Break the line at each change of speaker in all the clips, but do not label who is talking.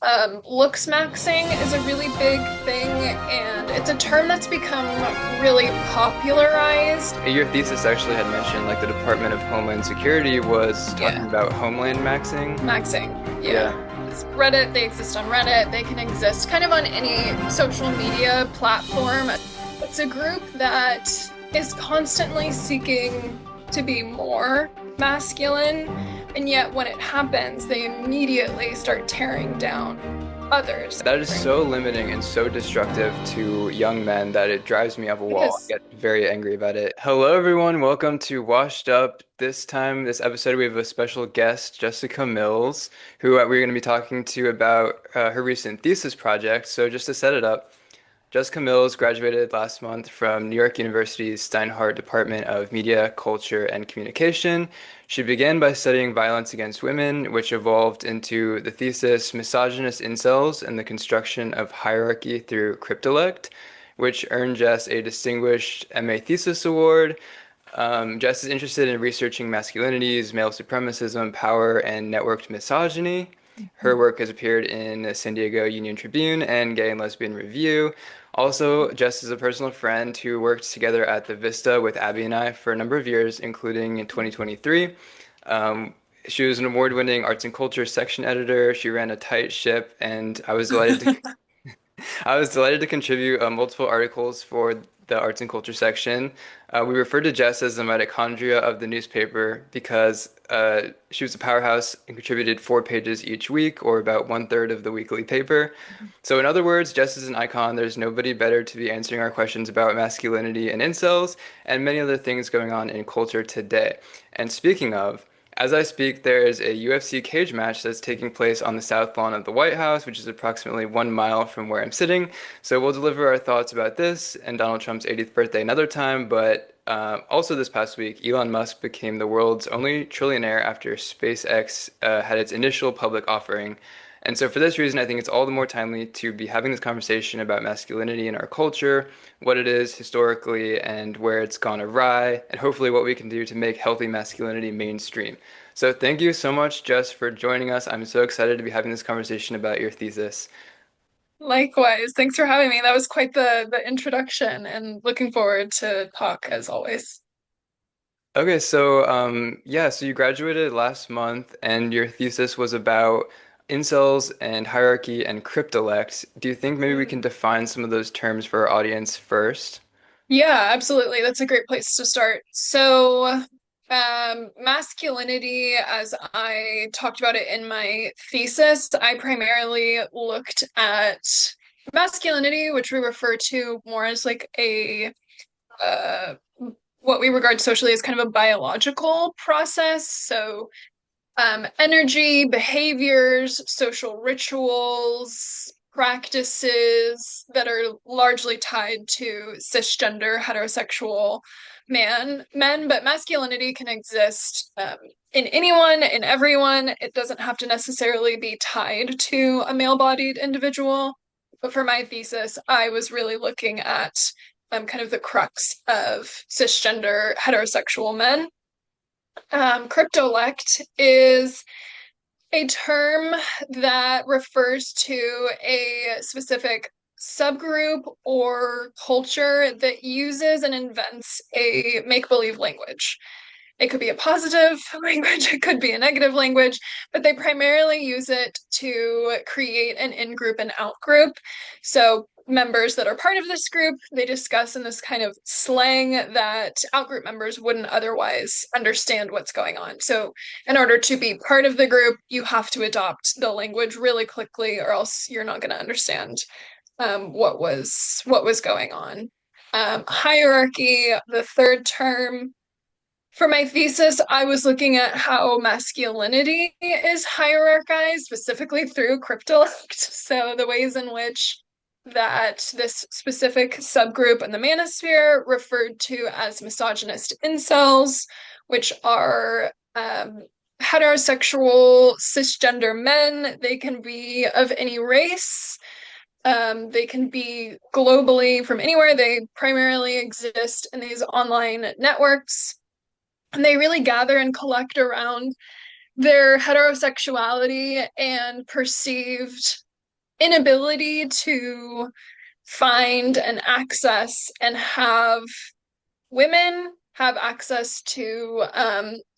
Looks maxing is a really big thing, and it's a term that's become really popularized.
Your thesis actually had mentioned like the Department of Homeland Security was talking
Yeah,
about homeland maxing.
maxing. Yeah.
Yeah.
It's Reddit, they exist on Reddit, they can exist kind of on any social media platform. It's a group that is constantly seeking to be more masculine, and yet when it happens, they immediately start tearing down others,
That is
right?
so limiting and so destructive to young men that it drives me up a wall. I
Because
get very angry about it. Hello, everyone. Welcome to Washed Up. This episode, we have a special guest, Jessica Mills, who we're going to be talking to about her recent thesis project. So, just to set it up, Jessica Mills graduated last month from New York University's Steinhardt Department of Media, Culture, and Communication. She began by studying violence against women, which evolved into the thesis Misogynist Incels and the Construction of Hierarchy Through Cryptolect, which earned Jess a distinguished MA Thesis Award. Jess is interested in researching masculinities, male supremacism, power, and networked misogyny. Her work has appeared in the San Diego Union Tribune and Gay and Lesbian Review. Also, Jess is a personal friend who worked together at the Vista with Abby and I for a number of years, including in 2023. She was an award-winning arts and culture section editor. She ran a tight ship, and I was delighted to contribute multiple articles for the arts and culture section. We referred to Jess as the mitochondria of the newspaper because she was a powerhouse and contributed 4 pages each week, or about one-third of the weekly paper. So, in other words, Jess is an icon. There's nobody better to be answering our questions about masculinity and incels and many other things going on in culture today. And speaking of, as I speak, there is a UFC cage match that's taking place on the south lawn of the White House, which is approximately 1 mile from where I'm sitting. So we'll deliver our thoughts about this and Donald Trump's 80th birthday another time. But also this past week, Elon Musk became the world's only trillionaire after SpaceX had its initial public offering. And so, for this reason, I think it's all the more timely to be having this conversation about masculinity in our culture, what it is historically, and where it's gone awry, and hopefully what we can do to make healthy masculinity mainstream. So, thank you so much, Jess, for joining us. I'm so excited to be having this conversation about your thesis.
likewise, thanks for having me. That was quite the introduction, and looking forward to talk as always.
Okay, so yeah, so you graduated last month, and your thesis was about incels and hierarchy and cryptolect. Do you think maybe we can define some of those terms for our audience first?
Yeah, absolutely. That's a great place to start. So, masculinity, as I talked about it in my thesis, I primarily looked at masculinity, which we refer to more as like a uh, what we regard socially as kind of a biological process. So, energy, behaviors, social rituals, practices that are largely tied to cisgender heterosexual men, but masculinity can exist in anyone, in everyone. It doesn't have to necessarily be tied to a male-bodied individual. But for my thesis, I was really looking at kind of the crux of cisgender heterosexual men. Cryptolect is a term that refers to a specific subgroup or culture that uses and invents a make-believe language. It could be a positive language, it could be a negative language, but they primarily use it to create an in-group and out-group. So members that are part of this group, they discuss in this kind of slang that out-group members wouldn't otherwise understand what's going on. So in order to be part of the group, you have to adopt the language really quickly, or else you're not going to understand what was going on. Hierarchy, the third term, for my thesis, I was looking at how masculinity is hierarchized, specifically through cryptolect. So the ways in which that this specific subgroup in the manosphere, referred to as misogynist incels, which are heterosexual cisgender men. They can be of any race. They can be globally from anywhere. They primarily exist in these online networks, and they really gather and collect around their heterosexuality and perceived inability to find and access and have women have access to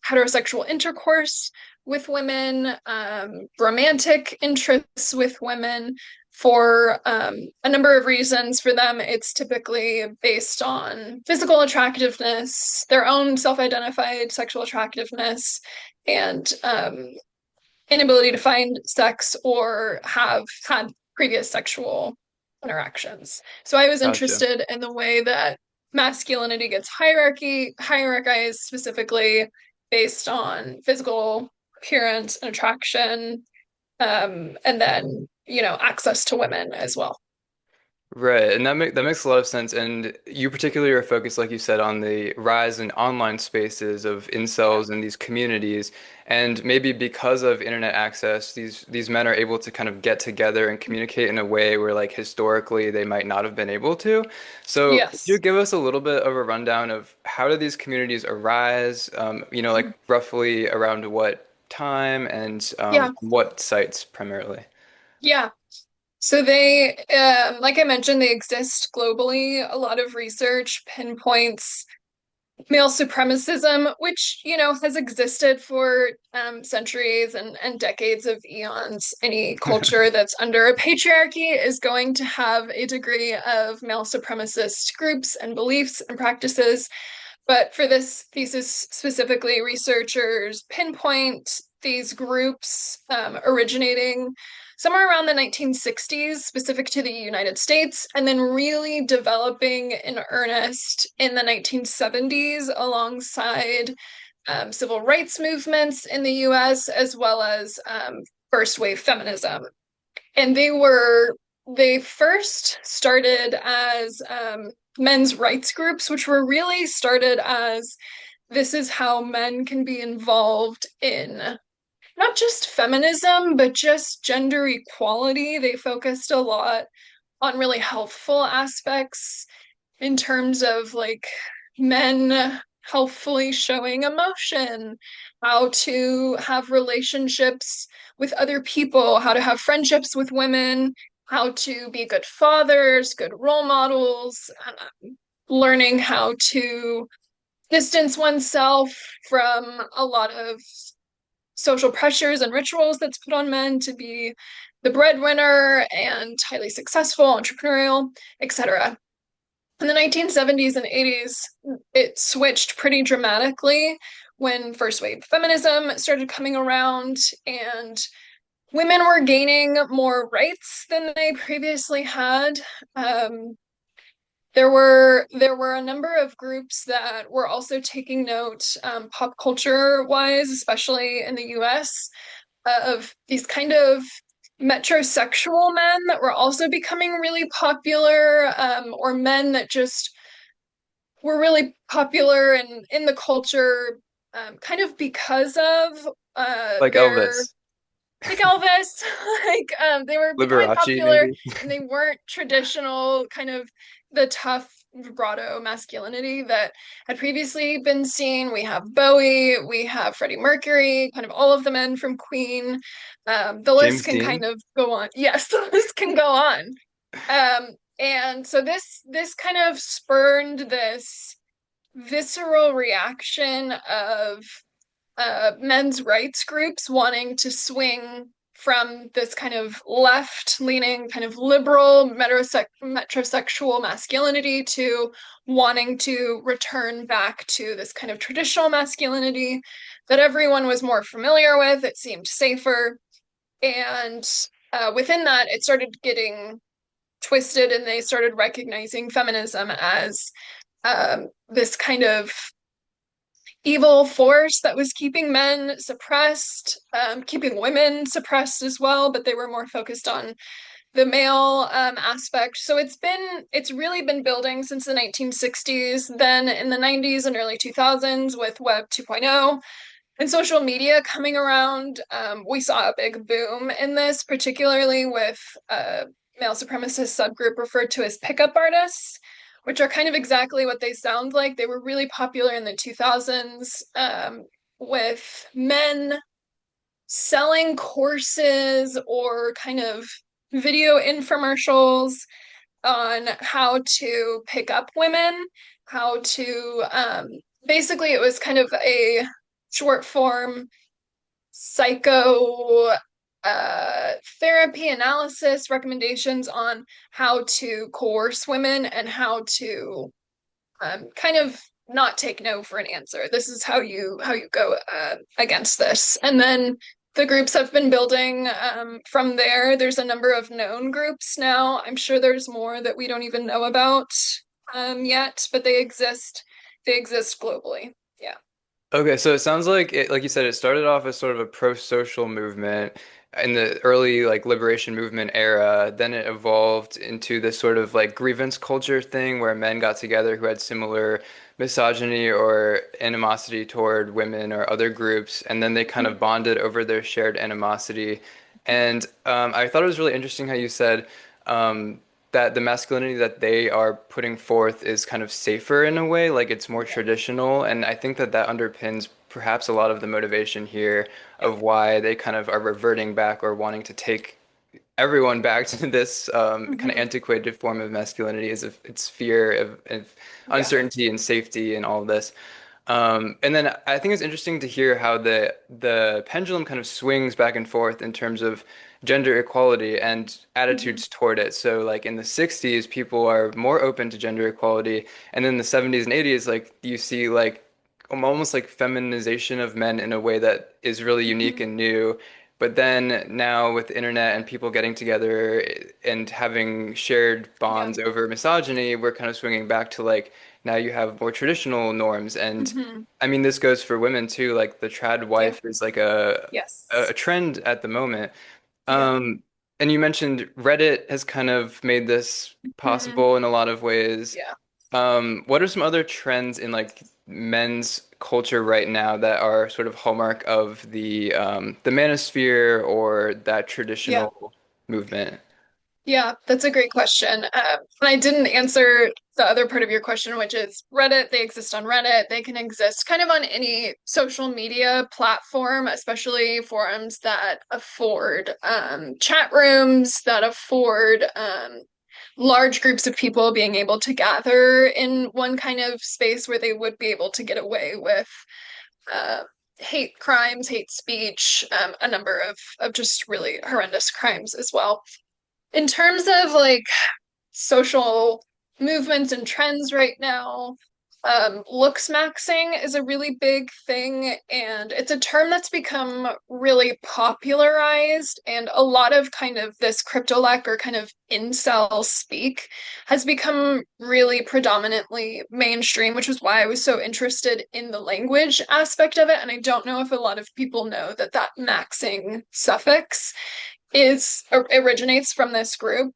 heterosexual intercourse with women, romantic interests with women for a number of reasons. For them, it's typically based on physical attractiveness, their own self identified sexual attractiveness, and inability to find sex or have had previous sexual interactions. So I was
Gotcha.
interested in the way that masculinity gets hierarchized specifically based on physical appearance and attraction, and then, access to women as well.
Right, and that makes a lot of sense. And you particularly are focused, like you said, on the rise in online spaces of
Yeah.
incels and these communities. And maybe because of internet access, these men are able to kind of get together and communicate in a way where, like, historically they might not have been able to. So, could you
Yes.
give us a little bit of a rundown of how did these communities arise? Like roughly around what time and
Yeah.
what sites primarily?
Yeah. So they, like I mentioned, they exist globally. A lot of research pinpoints male supremacism, which, has existed for centuries and decades of eons. Any culture that's under a patriarchy is going to have a degree of male supremacist groups and beliefs and practices. But for this thesis specifically, researchers pinpoint these groups originating somewhere around the 1960s, specific to the United States, and then really developing in earnest in the 1970s alongside civil rights movements in the US, as well as first wave feminism. And they first started as men's rights groups, which were really started as this is how men can be involved in not just feminism, but just gender equality. They focused a lot on really healthful aspects in terms of like men healthfully showing emotion, how to have relationships with other people, how to have friendships with women, how to be good fathers, good role models, learning how to distance oneself from a lot of social pressures and rituals that's put on men to be the breadwinner and highly successful, entrepreneurial, etc. In the 1970s and 80s, it switched pretty dramatically when first wave feminism started coming around and women were gaining more rights than they previously had. Um, there were a number of groups that were also taking note, pop culture wise, especially in the US, of these kind of metrosexual men that were also becoming really popular, or men that just were really popular in the culture, kind of because of
Like
their
Elvis,
like Elvis, like they were becoming
Liberace,
popular
maybe.
and they weren't traditional kind of the tough vibrato masculinity that had previously been seen. We have Bowie, we have Freddie Mercury, kind of all of the men from Queen. The list
James
can kind
Dean.
of go on. Yes, the list can go on. And so this kind of spurned this visceral reaction of men's rights groups wanting to swing from this kind of left-leaning, kind of liberal metrosexual masculinity to wanting to return back to this kind of traditional masculinity that everyone was more familiar with. It seemed safer. And within that, it started getting twisted, and they started recognizing feminism as this kind of evil force that was keeping men suppressed, keeping women suppressed as well, but they were more focused on the male aspect. So it's really been building since the 1960s. Then in the 90s and early 2000s with Web 2.0 and social media coming around, we saw a big boom in this, particularly with a male supremacist subgroup referred to as pickup artists, which are kind of exactly what they sound like. They were really popular in the 2000s, with men selling courses or kind of video infomercials on how to pick up women, how to basically it was kind of a short form psycho therapy analysis recommendations on how to coerce women and how to kind of not take no for an answer. This is how you go against this. And then the groups have been building from there. There's a number of known groups now. I'm sure there's more that we don't even know about yet, but they exist. They exist globally. Yeah.
Okay, so it sounds like it, like you said, it started off as sort of a pro-social movement in the early like liberation movement era. Then it evolved into this sort of like grievance culture thing where men got together who had similar misogyny or animosity toward women or other groups, and then they kind of bonded over their shared animosity. And I thought it was really interesting how you said that the masculinity that they are putting forth is kind of safer in a way, like it's more
Yeah.
traditional. And I think that that underpins perhaps a lot of the motivation here
Yep.
of why they kind of are reverting back or wanting to take everyone back to this kind of
Hmm.
antiquated form of masculinity is of its fear of
Yeah.
uncertainty and safety and all of this. And then I think it's interesting to hear how the pendulum kind of swings back and forth in terms of gender equality and
Hmm.
attitudes toward it. So like in the 60s, people are more open to gender equality, and then the 70s and 80s, like you see like almost like feminization of men in a way that is really unique
Hmm.
and new. But then now with the internet and people getting together and having shared
Yeah.
bonds over misogyny, we're kind of swinging back to like now you have more traditional norms. And
Hmm.
I mean, this goes for women too. Like the trad
Yeah.
wife is like a
Yes.
trend at the moment.
Yeah.
Um, and you mentioned Reddit has kind of made this
Hmm.
possible in a lot of ways.
Yeah.
What are some other trends in like men's culture right now that are sort of hallmark of the manosphere or that
Yeah.
traditional movement?
Yeah, that's a great question. And I didn't answer the other part of your question, which is Reddit. They exist on Reddit. They can exist kind of on any social media platform, especially forums that afford chat rooms, that afford large groups of people being able to gather in one kind of space where they would be able to get away with uh, hate crimes, hate speech, a number of just really horrendous crimes as well. In terms of like social movements and trends right now, looks maxing is a really big thing, and it's a term that's become really popularized. And a lot of kind of this cryptolect or kind of incel speak has become really predominantly mainstream, which is why I was so interested in the language aspect of it. And I don't know if a lot of people know that that maxing suffix is originates from this group.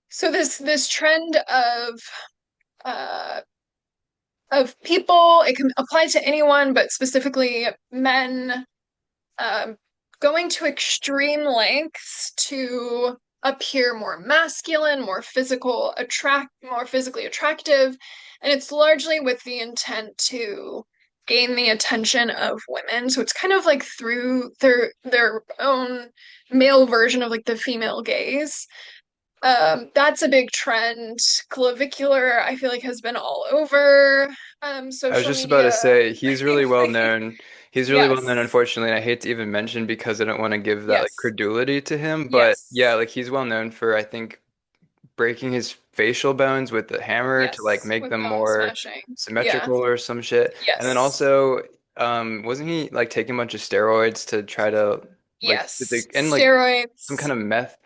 So this trend uh of people, it can apply to anyone, but specifically men, um, going to extreme lengths to appear more masculine, more physically attractive, and it's largely with the intent to gain the attention of women. So it's kind of like through their own male version of like the female gaze. That's a big trend. Clavicular, I feel like, has been all over
I was
social
just about to
media
say he's really well
lately.
known. He's really well known,
Yes,
unfortunately, and I hate to even mention because I don't want to give that like
yes,
credulity to him. But yeah,
yes,
like he's well known for I think breaking his facial bones with the hammer to like
yes,
make
with
them
bone
more
smashing. Yeah,
symmetrical or some shit. And then
yes,
also, wasn't he like taking a bunch of steroids to try to like
yes.
and like some kind
Steroids.
of meth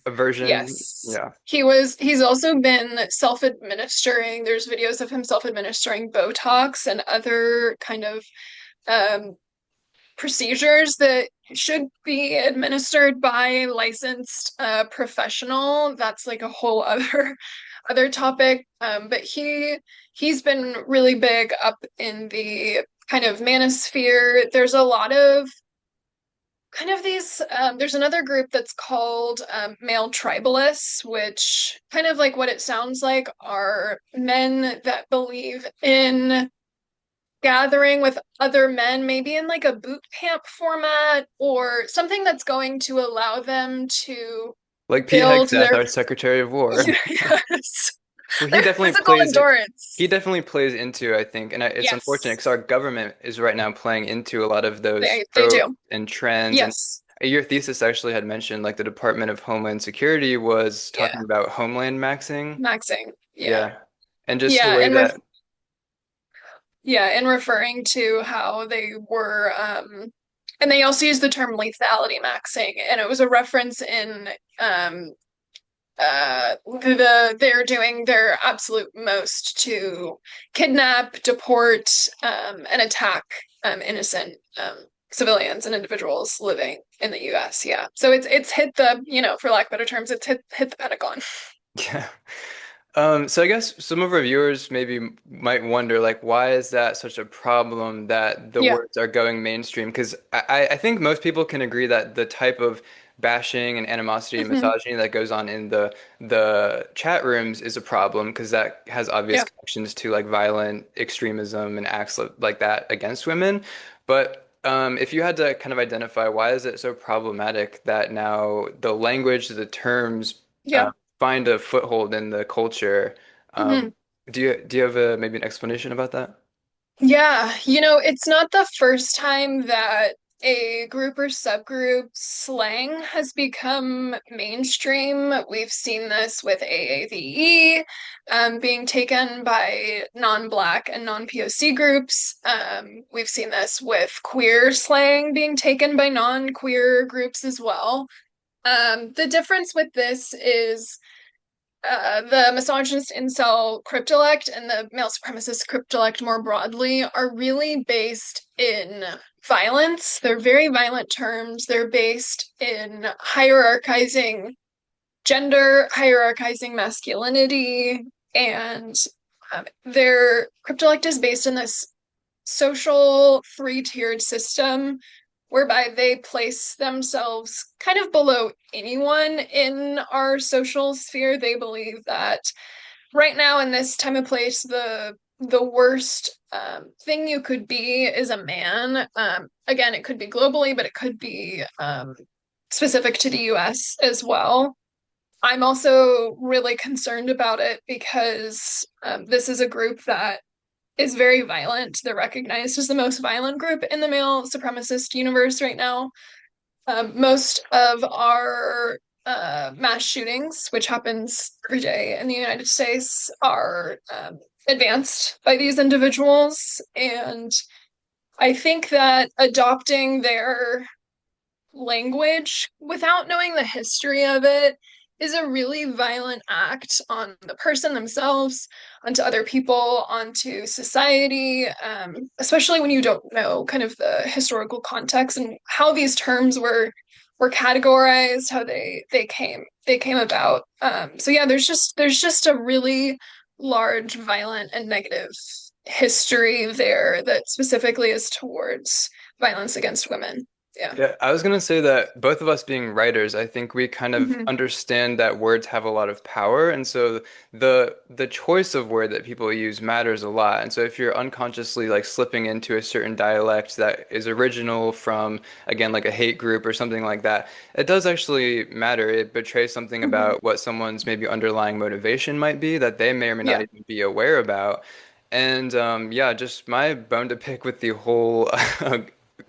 version?
Yes.
Yeah.
He's also been self-administering. There's videos of him self-administering Botox and other kind of um procedures that should be administered by a licensed professional. That's like a whole other topic. But he's been really big up in the kind of manosphere. There's a lot of kind of these there's another group that's called male tribalists, which kind of like what it sounds like are men that believe in gathering with other men, maybe in like a boot camp format or something that's going to allow them to
Like Pete
build
Hegseth,
their
our Secretary of War.
yes,
Well,
their physical
he
endurance.
definitely plays into, I think, and it's unfortunate
Yes,
because our government is right now playing into a lot of those
they
tropes
do.
and trends. And
Yes.
your thesis actually had mentioned like the Department of Homeland Security was talking
Yeah.
about homeland maxing.
Maxing. Yeah.
Yeah. And just the
Yeah.
way that,
And referring to how they were, and they also use the term lethality maxing, and it was a reference in um, they're doing their absolute most to kidnap, deport, and attack innocent civilians and individuals living in the U.S. Yeah, so it's hit the for lack of better terms, it's hit the Pentagon.
yeah. So I guess some of our viewers maybe might wonder, like, why is that such a problem that the
Yeah.
words are going mainstream? Because I think most people can agree that the type of bashing and animosity and
Hmm.
misogyny that goes on in the chat rooms is a problem because that has obvious
Yeah.
connections to like violent extremism and acts like that against women. But if you had to kind of identify why is it so problematic that now the language, the terms
Yeah.
find a foothold in the culture.
Hmm.
Um, do you have maybe an explanation about that?
Yeah, it's not the first time that a group or subgroup slang has become mainstream. We've seen this with AAVE being taken by non-Black and non-POC groups. We've seen this with queer slang being taken by non-queer groups as well. The difference with this is the misogynist incel cryptolect and the male supremacist cryptolect more broadly are really based in violence. They're very violent terms. They're based in hierarchizing gender, hierarchizing masculinity, and their cryptolect is based in this social three-tiered system whereby they place themselves kind of below anyone in our social sphere. They believe that right now in this time and place, the worst thing you could be is a man. Again, it could be globally, but it could be specific to the US as well. I'm also really concerned about it because this is a group that is very violent. They're recognized as the most violent group in the male supremacist universe right now. Most of our mass shootings, which happens every day in the United States, are advanced by these individuals. And I think that adopting their language without knowing the history of it is a really violent act on the person themselves, onto other people, onto society, especially when you don't know kind of the historical context and how these terms were categorized, how they came about. So yeah, there's just a really large, violent, and negative history there that specifically is towards violence against women. Yeah.
Yeah, I was gonna say that both of us being writers, I think we kind of
Hmm.
understand that words have a lot of power, and so the choice of word that people use matters a lot. And so if you're unconsciously like slipping into a certain dialect that is original from, again, like a hate group or something like that, it does actually matter. It betrays something
Hmm.
about what someone's maybe underlying motivation might be that they may or may not
Yeah.
even be aware about. And yeah, just my bone to pick with the whole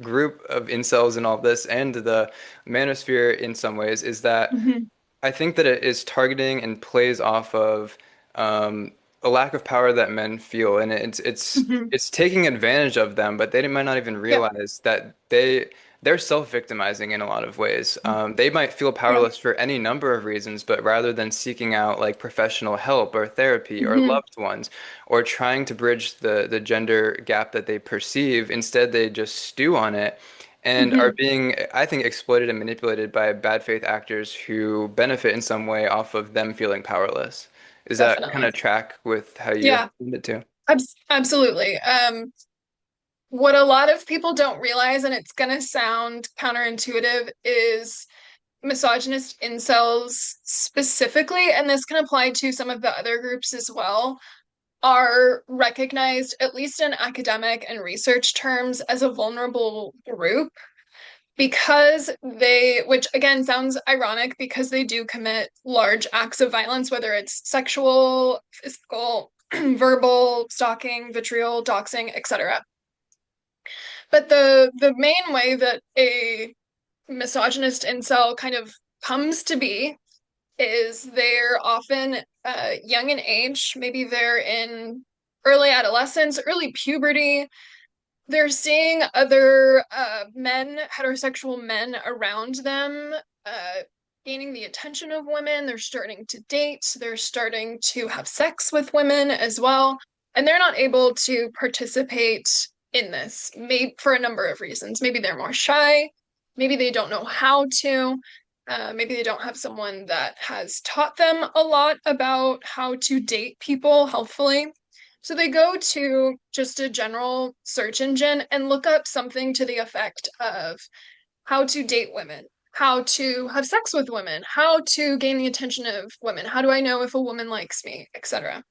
group of incels and all this and the manosphere in some ways is that
Hmm.
I think that it is targeting and plays off of a lack of power that men feel, and
Hmm.
it's taking advantage of them, but they might not even
Yeah.
realize that they're self-victimizing in a lot of ways. They might feel
Yeah.
powerless for any number of reasons, but rather than seeking out like professional help or therapy or
Hmm.
loved ones, or trying to bridge the gender gap that they perceive, instead they just stew on it and are
Hmm.
being, I think, exploited and manipulated by bad faith actors who benefit in some way off of them feeling powerless. Is that kind
Definitely.
of track with how you
Yeah.
understand it too?
Absolutely. What a lot of people don't realize, and it's gonna sound counterintuitive, is misogynist incels specifically, and this can apply to some of the other groups as well, are recognized, at least in academic and research terms, as a vulnerable group because they, which again sounds ironic because they do commit large acts of violence, whether it's sexual, physical, verbal, stalking, vitriol, doxing, etc. But the main way that a misogynist incel kind of comes to be is they're often young in age. Maybe they're in early adolescence, early puberty. They're seeing other men, heterosexual men around them, uh, gaining the attention of women. They're starting to date. They're starting to have sex with women as well. And they're not able to participate in this, maybe for a number of reasons. Maybe they're more shy. Maybe they don't know how to. Maybe they don't have someone that has taught them a lot about how to date people healthfully. So they go to just a general search engine and look up something to the effect of how to date women, how to have sex with women, how to gain the attention of women, how do I know if a woman likes me, etc.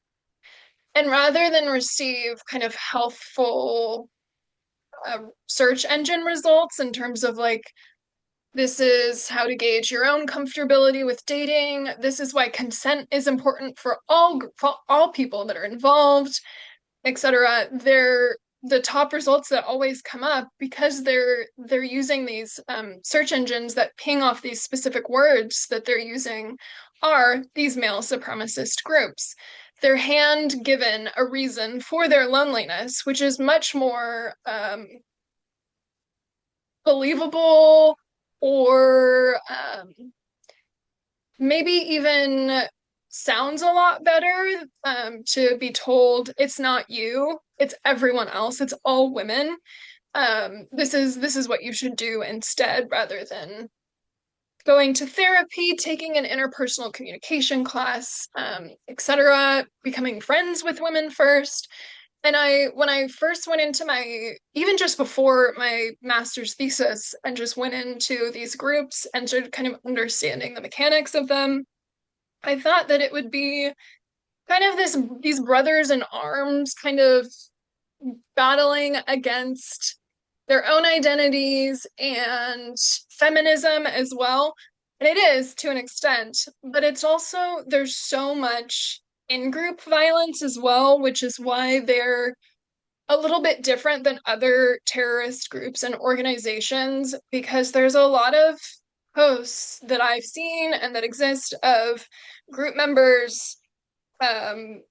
And rather than receive kind of healthful search engine results in terms of like, this is how to gauge your own comfortability with dating. This is why consent is important for all people that are involved, etc. They're the top results that always come up because they're using these search engines that ping off these specific words that they're using are these male supremacist groups. They're hand given a reason for their loneliness, which is much more believable or maybe even sounds a lot better to be told it's not you, it's everyone else, it's all women. This is what you should do instead, rather than going to therapy, taking an interpersonal communication class, etc., becoming friends with women first. And when I first went into even just before my master's thesis, and just went into these groups and started kind of understanding the mechanics of them, I thought that it would be kind of these brothers in arms kind of battling against their own identities and feminism as well. And it is to an extent, but it's also there's so much in-group violence as well, which is why they're a little bit different than other terrorist groups and organizations, because there's a lot of posts that I've seen and that exist of group members um,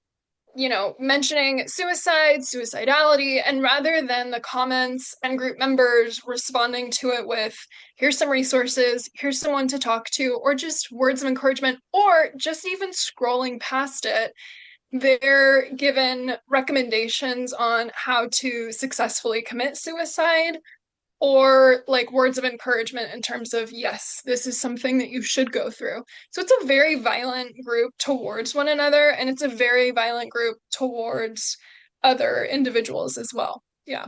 mentioning suicide, suicidality, and rather than the comments and group members responding to it with, here's some resources, here's someone to talk to, or just words of encouragement, or just even scrolling past it, they're given recommendations on how to successfully commit suicide, or like words of encouragement in terms of, yes, this is something that you should go through. So it's a very violent group towards one another, and it's a very violent group towards other individuals as well. Yeah.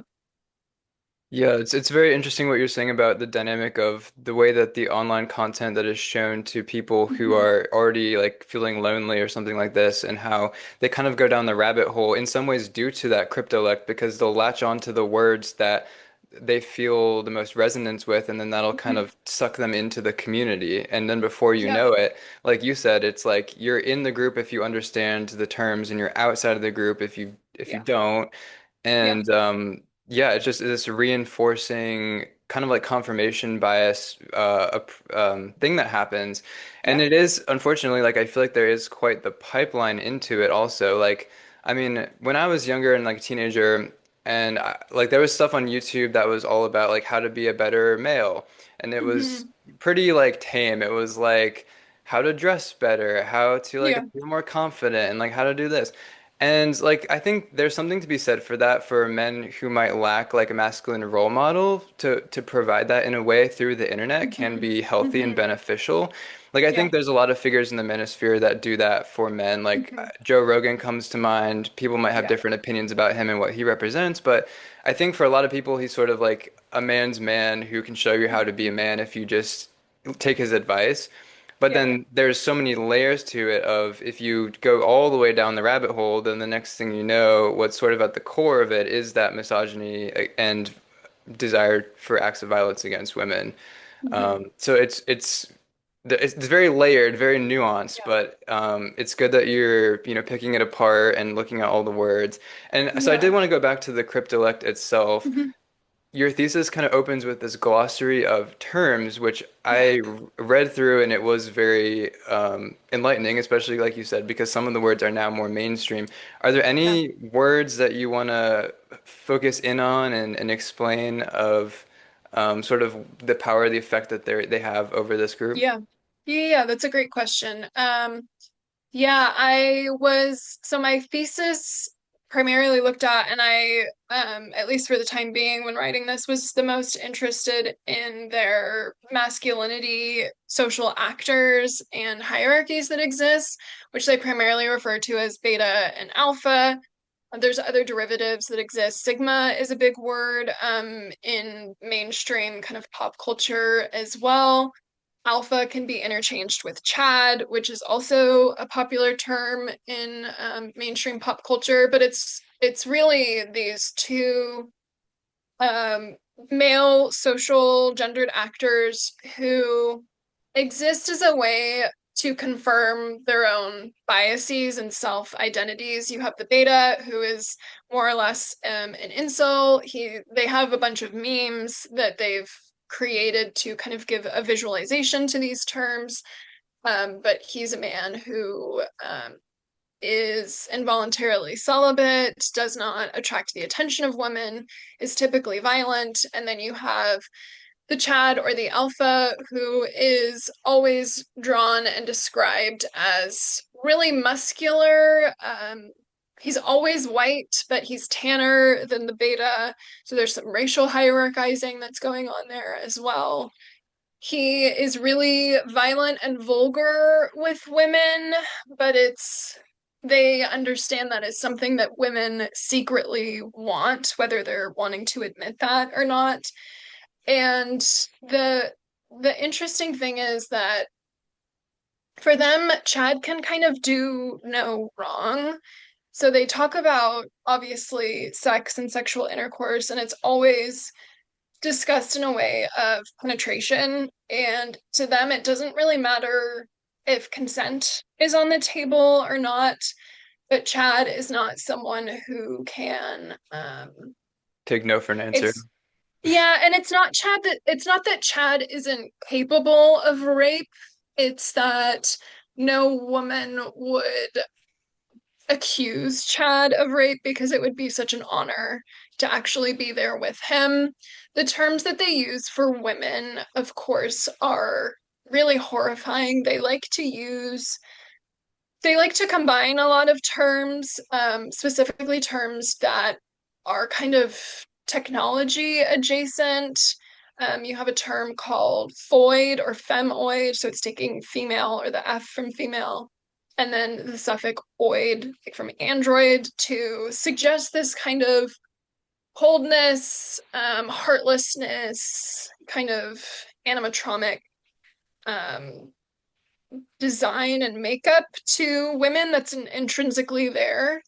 Yeah, it's very interesting what you're saying about the dynamic of the way that the online content that is shown to people who
Mhm.
are already like feeling lonely or something like this, and how they kind of go down the rabbit hole in some ways due to that cryptolect, because they'll latch on to the words that they feel the most resonance with, and then that'll kind
Mhm.
of suck them into the community. And then before you
Yeah.
know it, like you said, it's like you're in the group if you understand the terms, and you're outside of the group if you
Yeah.
don't.
Yeah.
And yeah, it's just this reinforcing kind of like confirmation bias thing that happens. And
Yeah.
it is unfortunately like I feel like there is quite the pipeline into it also. Like I mean, when I was younger and like a teenager and like there was stuff on YouTube that was all about like how to be a better male. And it was
Hmm.
pretty like tame. It was like how to dress better, how to like
Yeah.
appear more confident and like how to do this. And like I think there's something to be said for that for men who might lack like a masculine role model to provide that in a way through the internet can
Hmm.
be healthy and
Hmm.
beneficial. Like I
Yeah.
think there's a lot of figures in the manosphere that do that for men. Like
Hmm.
Joe Rogan comes to mind. People might have
Yeah.
different opinions about him and what he represents, but I think for a lot of people he's sort of like a man's man who can show you how to be a man if you just take his advice. But
Yeah.
then there's so many layers to it of if you go all the way down the rabbit hole, then the next thing you know, what's sort of at the core of it is that misogyny and desire for acts of violence against women.
Mhm.
So it's very layered, very nuanced,
Yeah.
but it's good that you're, picking it apart and looking at all the words. And so I did
Yeah.
want to go back to the cryptolect itself.
Mhm.
Your thesis kind of opens with this glossary of terms, which
Yeah.
I read through, and it was very enlightening, especially like you said, because some of the words are now more mainstream. Are there
Yeah.
any words that you want to focus in on and explain of sort of the power, the effect that they have over this group?
Yeah. Yeah, that's a great question. Yeah, so my thesis primarily looked at, and at least for the time being when writing this, was the most interested in their masculinity, social actors, and hierarchies that exist, which they primarily refer to as beta and alpha. There's other derivatives that exist. Sigma is a big word in mainstream kind of pop culture as well. Alpha can be interchanged with Chad, which is also a popular term in mainstream pop culture, but it's really these two um, male social gendered actors who exist as a way to confirm their own biases and self identities. You have the beta, who is more or less an incel. They have a bunch of memes that they've created to kind of give a visualization to these terms. But he's a man who is involuntarily celibate, does not attract the attention of women, is typically violent. And then you have the Chad or the Alpha, who is always drawn and described as really muscular. He's always white, but he's tanner than the Beta. So there's some racial hierarchizing that's going on there as well. He is really violent and vulgar with women, but they understand that as something that women secretly want, whether they're wanting to admit that or not. And the interesting thing is that for them, Chad can kind of do no wrong. So they talk about obviously sex and sexual intercourse, and it's always discussed in a way of penetration. And to them, it doesn't really matter if consent is on the table or not. But Chad is not someone who can.
Take no for an answer.
It's Yeah, and it's not that Chad isn't capable of rape. It's that no woman would accuse Chad of rape because it would be such an honor to actually be there with him. The terms that they use for women, of course, are really horrifying. They like to combine a lot of terms, specifically terms that are kind of technology adjacent. You have a term called foid or femoid, so it's taking female or the F from female, and then the suffix oid, like from android, to suggest this kind of coldness, heartlessness, kind of animatronic um, design and makeup to women that's intrinsically there.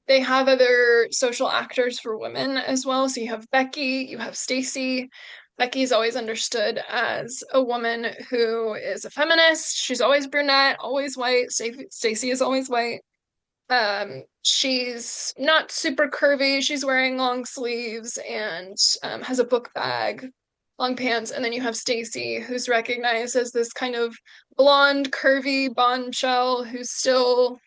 They have other social actors for women as well. So you have Becky, you have Stacey. Becky is always understood as a woman who is a feminist. She's always brunette, always white. Stacey is always white. She's not super curvy. She's wearing long sleeves and has a book bag, long pants. And then you have Stacey, who's recognized as this kind of blonde, curvy bombshell who's still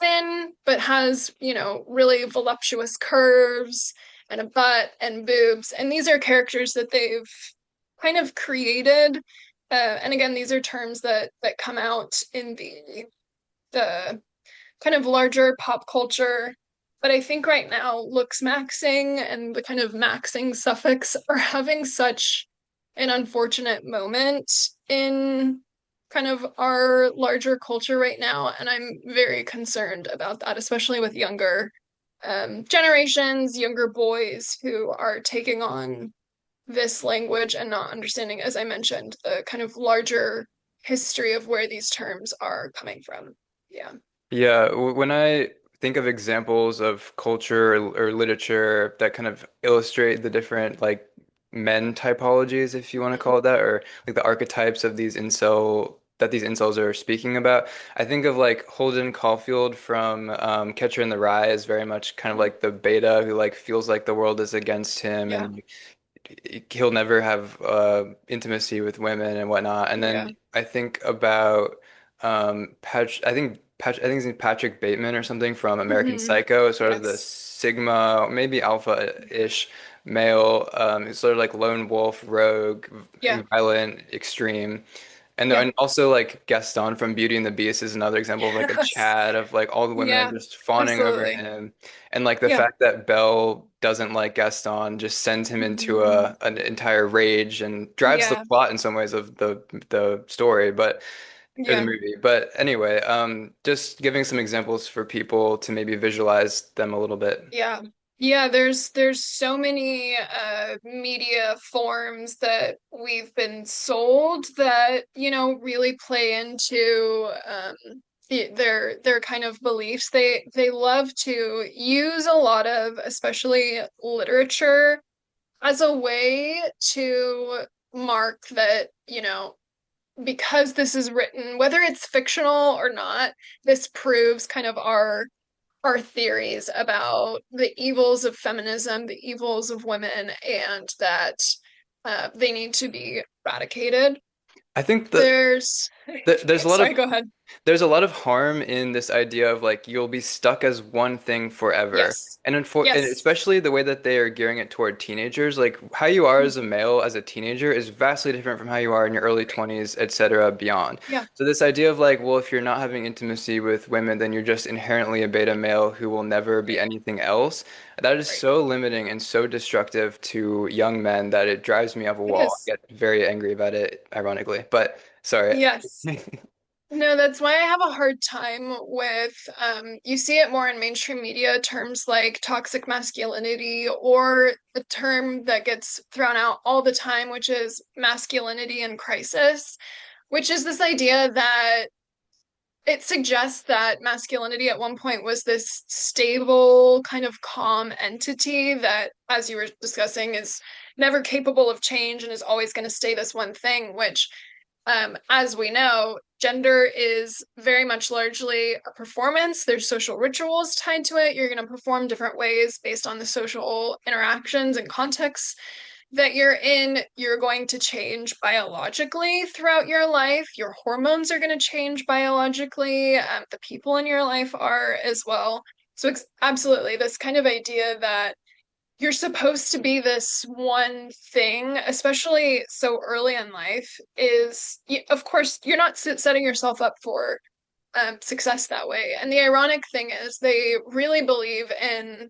thin, but has, really voluptuous curves and a butt and boobs. And these are characters that they've kind of created. And again, these are terms that come out in the kind of larger pop culture. But I think right now, looks maxing and the kind of maxing suffix are having such an unfortunate moment in kind of our larger culture right now. And I'm very concerned about that, especially with younger generations, younger boys who are taking on this language and not understanding, as I mentioned, the kind of larger history of where these terms are coming from. Yeah.
Yeah, when I think of examples of culture or literature that kind of illustrate the different like men typologies, if you want to call
Mhm.
it that, or like the archetypes of these incels are speaking about. I think of like Holden Caulfield from Catcher in the Rye is very much kind of like the beta who like feels like the world is against him
Yeah.
and he'll never have intimacy with women and whatnot. And then
Yeah.
I think about I think his name's Patrick Bateman or something from American
Hmm.
Psycho, sort of the
Yes.
Sigma, maybe Alpha-ish male, who's sort of like lone wolf, rogue,
Yeah.
violent, extreme.
Yeah.
And also like Gaston from Beauty and the Beast is another example of like a
Yes.
Chad of like all the women
Yeah.
just fawning over
Absolutely.
him. And like the
Yeah.
fact that Belle doesn't like Gaston just sends him into
Hmm.
a an entire rage and drives the
Yeah.
plot in some ways of the story, but or the
Yeah.
movie. But anyway, just giving some examples for people to maybe visualize them a little bit.
Yeah. Yeah, there's so many media forms that we've been sold that, really play into their kind of beliefs. They love to use a lot of, especially literature, as a way to mark that, because this is written, whether it's fictional or not, this proves kind of our theories about the evils of feminism, the evils of women, and that they need to be eradicated.
I think
There's,
there's a lot
sorry,
of
go ahead.
there's a lot of harm in this idea of like you'll be stuck as one thing forever.
Yes,
And
yes,
especially the way that they are gearing it toward teenagers, like how you are as a
mhm,
male as a teenager is vastly different from how you are in your early
right,
20s, etc., beyond.
yeah,
So this idea of like, well, if you're not having intimacy with women, then you're just inherently a beta male who will never be
right,
anything else. That is
right.
so limiting and so destructive to young men that it drives me up a
It
wall. I
is.
get very angry about it, ironically. But sorry.
Yes. No, that's why I have a hard time with, you see it more in mainstream media, terms like toxic masculinity, or the term that gets thrown out all the time, which is masculinity in crisis, which is this idea that it suggests that masculinity at one point was this stable, kind of calm entity that, as you were discussing, is never capable of change and is always going to stay this one thing, which, as we know, gender is very much largely a performance. There's social rituals tied to it. You're going to perform different ways based on the social interactions and contexts that you're in. You're going to change biologically throughout your life. Your hormones are going to change biologically. The people in your life are as well. So, absolutely, this kind of idea that you're supposed to be this one thing, especially so early in life, is, of course, you're not setting yourself up for success that way. And the ironic thing is, they really believe in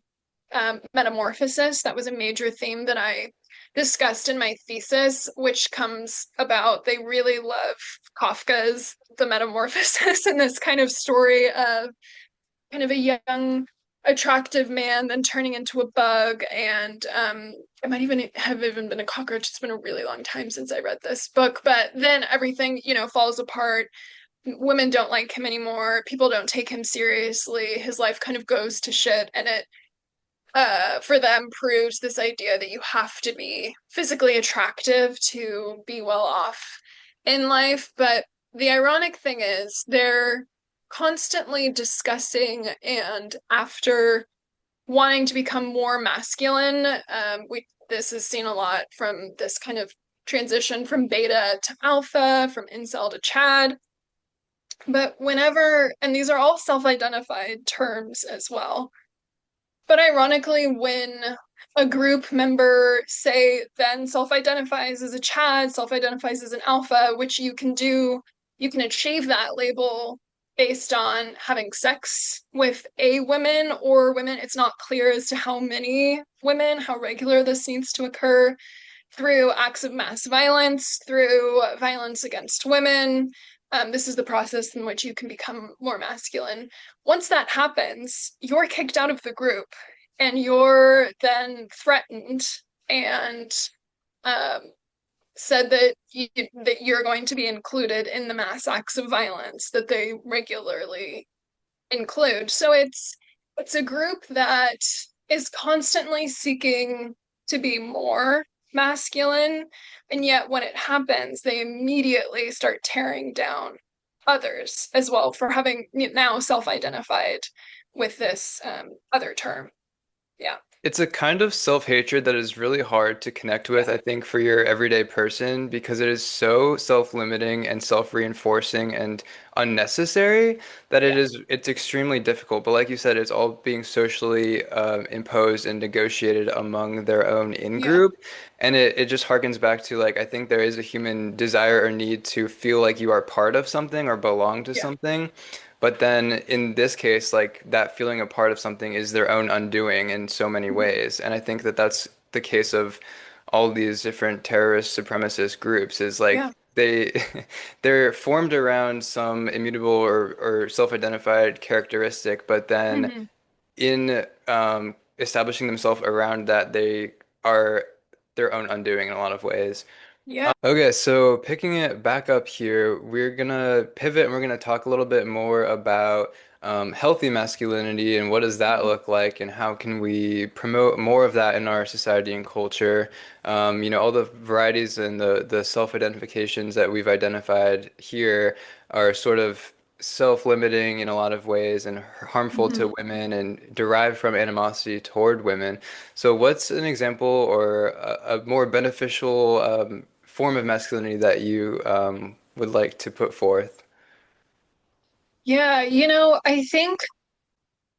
metamorphosis. That was a major theme that I discussed in my thesis, which comes about. They really love Kafka's The Metamorphosis and this kind of story of kind of a young, attractive man then turning into a bug. And it might even have even been a cockroach. It's been a really long time since I read this book, but then everything, falls apart. Women don't like him anymore. People don't take him seriously. His life kind of goes to shit, and it for them proves this idea that you have to be physically attractive to be well off in life. But the ironic thing is, they're constantly discussing, and after wanting to become more masculine, we this is seen a lot from this kind of transition from beta to alpha, from incel to Chad. But whenever, and these are all self-identified terms as well, but ironically, when a group member, say, then self identifies as a Chad, self identifies as an alpha, which you can do, you can achieve that label based on having sex with a woman or women. It's not clear as to how many women, how regular this needs to occur, through acts of mass violence, through violence against women. This is the process in which you can become more masculine. Once that happens, you're kicked out of the group and you're then threatened and um, said that you're going to be included in the mass acts of violence that they regularly include. So it's a group that is constantly seeking to be more. masculine, and yet when it happens, they immediately start tearing down others as well for having now self-identified with this other term. Yeah.
It's a kind of self-hatred that is really hard to connect with,
Yeah.
I think, for your everyday person because it is so self-limiting and self-reinforcing and unnecessary that
Yeah.
it's extremely difficult. But like you said, it's all being socially imposed and negotiated among their own
Yeah.
in-group. And it just harkens back to like I think there is a human desire or need to feel like you are part of something or belong to
Yeah.
something. But then in this case, like that feeling a part of something is their own undoing in so many
Mhm.
ways. And I think that that's the case of all these different terrorist supremacist groups is
Yeah.
like they they're formed around some immutable or self-identified characteristic, but then
Hmm.
in establishing themselves around that, they are their own undoing in a lot of ways.
Yeah.
Okay, so picking it back up here, we're gonna pivot and we're gonna talk a little bit more about healthy masculinity and what does that
Mhm.
look like and how can we promote more of that in our society and culture. All the varieties and the self-identifications that we've identified here are sort of self-limiting in a lot of ways and harmful
Mhm.
to women and derived from animosity toward women. So, what's an example or a more beneficial form of masculinity that you would like to put forth?
Yeah, I think,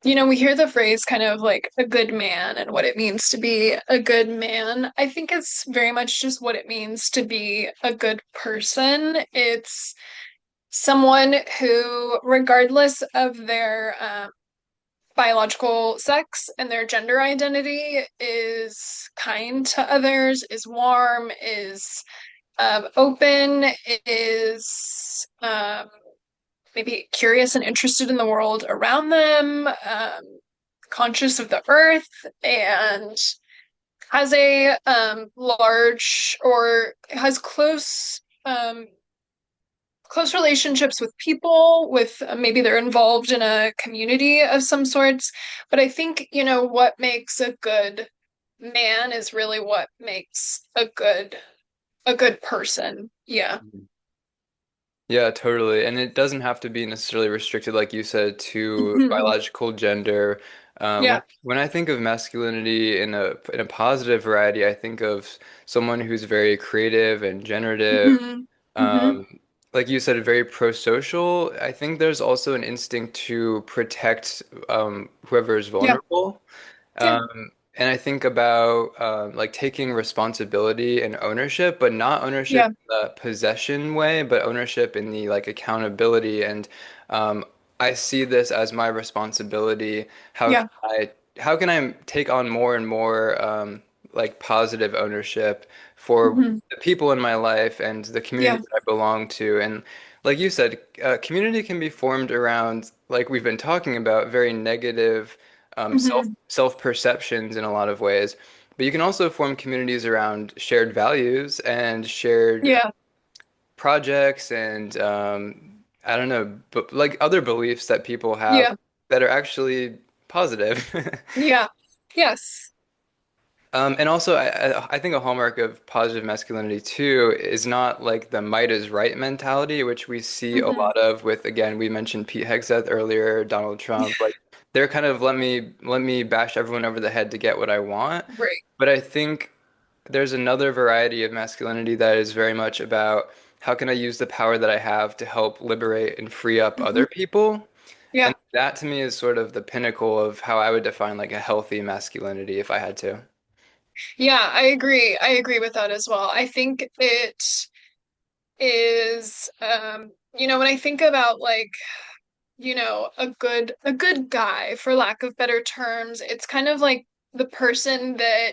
we hear the phrase kind of like a good man and what it means to be a good man. I think it's very much just what it means to be a good person. It's someone who, regardless of their biological sex and their gender identity, is kind to others, is warm, is open, is maybe curious and interested in the world around them, conscious of the earth, and has a large or has close relationships with people, with maybe they're involved in a community of some sorts. But I think, what makes a good man is really what makes a good person. Yeah.
Yeah, totally. And it doesn't have to be necessarily restricted, like you said, to
Mhm.
biological gender. When
Yeah.
when I think of masculinity in a positive variety, I think of someone who's very creative and generative.
Hmm. Hmm.
Um, like you said, very pro-social. I think there's also an instinct to protect whoever is
Yeah.
vulnerable.
Yeah.
And I think about like taking responsibility and ownership, but not ownership
Yeah.
in the possession way, but ownership in the like accountability. And um, I see this as my responsibility.
Yeah.
How can I take on more and more like positive ownership for
Hmm.
the people in my life and the community
Yeah.
that I belong to? And like you said, community can be formed around, like we've been talking about, very negative
Hmm.
self perceptions in a lot of ways. But you can also form communities around shared values and shared
Yeah.
projects and I don't know, but like other beliefs that people have
Yeah.
that are actually positive.
Yeah. Yes.
And also, I think a hallmark of positive masculinity too is not like the might is right mentality, which we see a
Hmm.
lot of with, again, we mentioned Pete Hegseth earlier, Donald Trump. Like they're kind of let me bash everyone over the head to get what I want.
Right.
But I think there's another variety of masculinity that is very much about how can I use the power that I have to help liberate and free up
Hmm.
other people.
Yeah.
And that to me is sort of the pinnacle of how I would define like a healthy masculinity if I had to.
Yeah, I agree. I agree with that as well. I think it is when I think about like, a good guy, for lack of better terms, it's kind of like the person that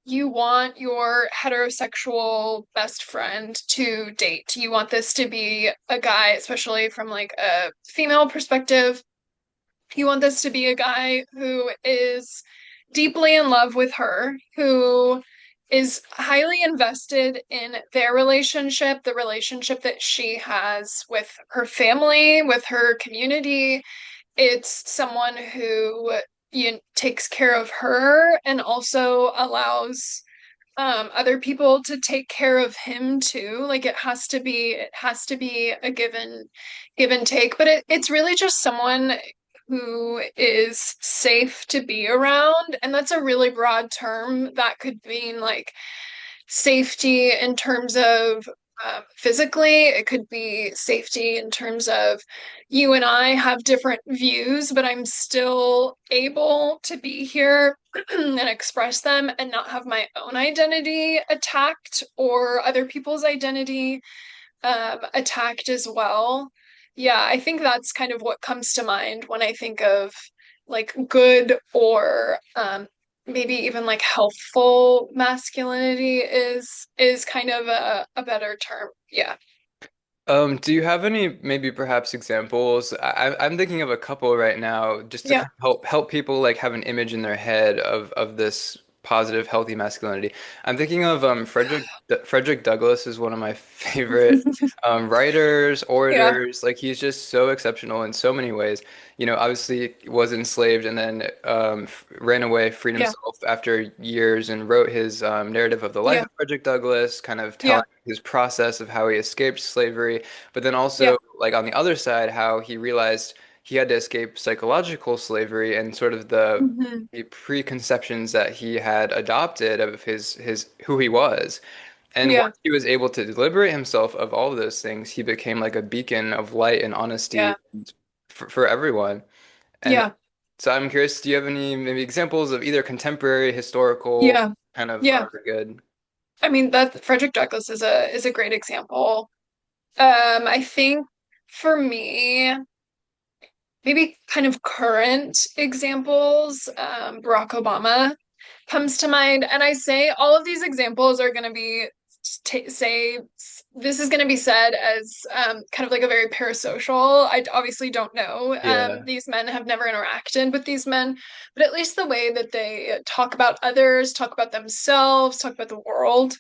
you want your heterosexual best friend to date. You want this to be a guy, especially from like a female perspective. You want this to be a guy who is deeply in love with her, who is highly invested in their relationship, the relationship that she has with her family, with her community. It's someone who takes care of her and also allows other people to take care of him too. Like it has to be a give and take, but it's really just someone who is safe to be around, and that's a really broad term that could mean like safety in terms of physically. It could be safety in terms of you and I have different views, but I'm still able to be here and express them and not have my own identity attacked or other people's identity attacked as well. Yeah, I think that's kind of what comes to mind when I think of like good or maybe even like healthful masculinity is kind of a better term. Yeah.
Do you have any maybe perhaps examples? I'm thinking of a couple right now just to
Yeah.
kind of help people like have an image in their head of this positive, healthy masculinity. I'm thinking of Frederick Douglass is one of my favorite writers,
Yeah.
orators. Like he's just so exceptional in so many ways. You know, obviously was enslaved and then ran away, freed
Yeah.
himself after years, and wrote his narrative of the life
Yeah.
of Frederick Douglass, kind of
Yeah.
telling his process of how he escaped slavery, but then
Yeah.
also like on the other side, how he realized he had to escape psychological slavery and sort of
Hmm.
the preconceptions that he had adopted of his who he was. And
Yeah.
once he was able to liberate himself of all of those things, he became like a beacon of light and honesty
Yeah.
for everyone. And
Yeah.
so I'm curious, do you have any maybe examples of either contemporary, historical,
Yeah.
kind of
Yeah.
are good?
I mean that Frederick Douglass is a great example. I think for me, maybe kind of current examples, Barack Obama comes to mind. And I say all of these examples are going to be say this is going to be said as kind of like a very parasocial. I obviously don't know.
Yeah.
These men have never interacted with these men, but at least the way that they talk about others, talk about themselves, talk about the world,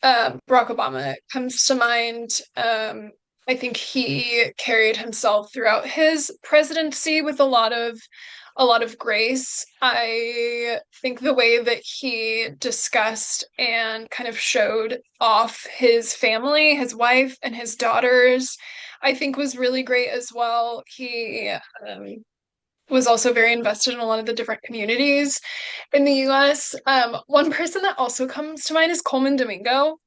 Barack Obama comes to mind. I think he carried himself throughout his presidency with a lot of grace. I think the way that he discussed and kind of showed off his family, his wife and his daughters, I think was really great as well. He was also very invested in a lot of the different communities in the US. One person that also comes to mind is Coleman Domingo.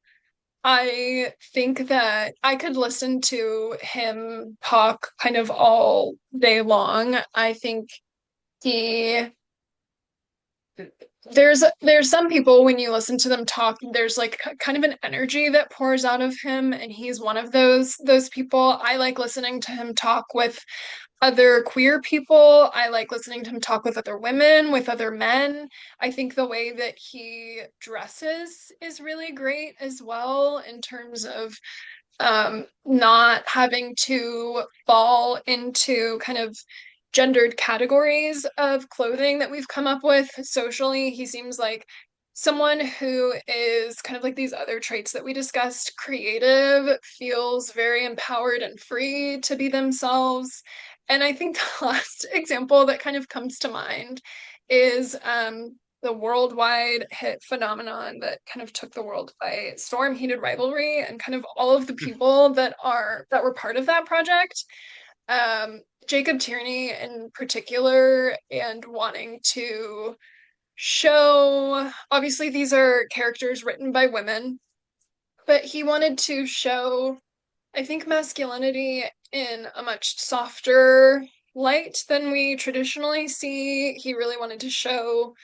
I think that I could listen to him talk kind of all day long. I think he there's some people when you listen to them talk, there's like kind of an energy that pours out of him, and he's one of those people. I like listening to him talk with other queer people. I like listening to him talk with other women, with other men. I think the way that he dresses is really great as well in terms of not having to fall into kind of gendered categories of clothing that we've come up with socially. He seems like someone who is kind of like these other traits that we discussed, creative, feels very empowered and free to be themselves. And I think the last example that kind of comes to mind is the worldwide hit phenomenon that kind of took the world by storm, Heated Rivalry, and kind of all of the people that were part of that project. Jacob Tierney in particular, and wanting to show, obviously these are characters written by women, but he wanted to show, I think, masculinity in a much softer light than we traditionally see. He really wanted to show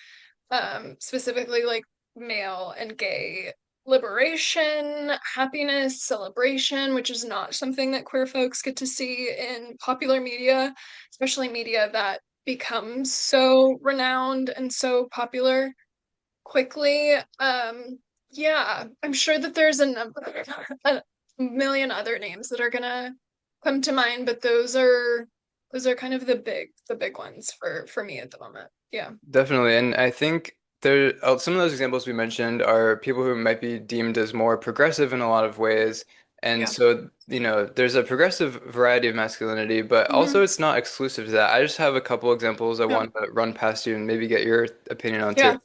specifically like male and gay liberation, happiness, celebration, which is not something that queer folks get to see in popular media, especially media that becomes so renowned and so popular quickly. Yeah, I'm sure that there's a million other names that are gonna come to mind, but those are kind of the big ones for me at the moment. Yeah.
Definitely, and I think there some of those examples we mentioned are people who might be deemed as more progressive in a lot of ways. And
Yeah.
so, you know, there's a progressive variety of masculinity, but
Hmm.
also it's not exclusive to that. I just have a couple examples I
Yeah.
want to run past you and maybe get your opinion on too.
Yeah.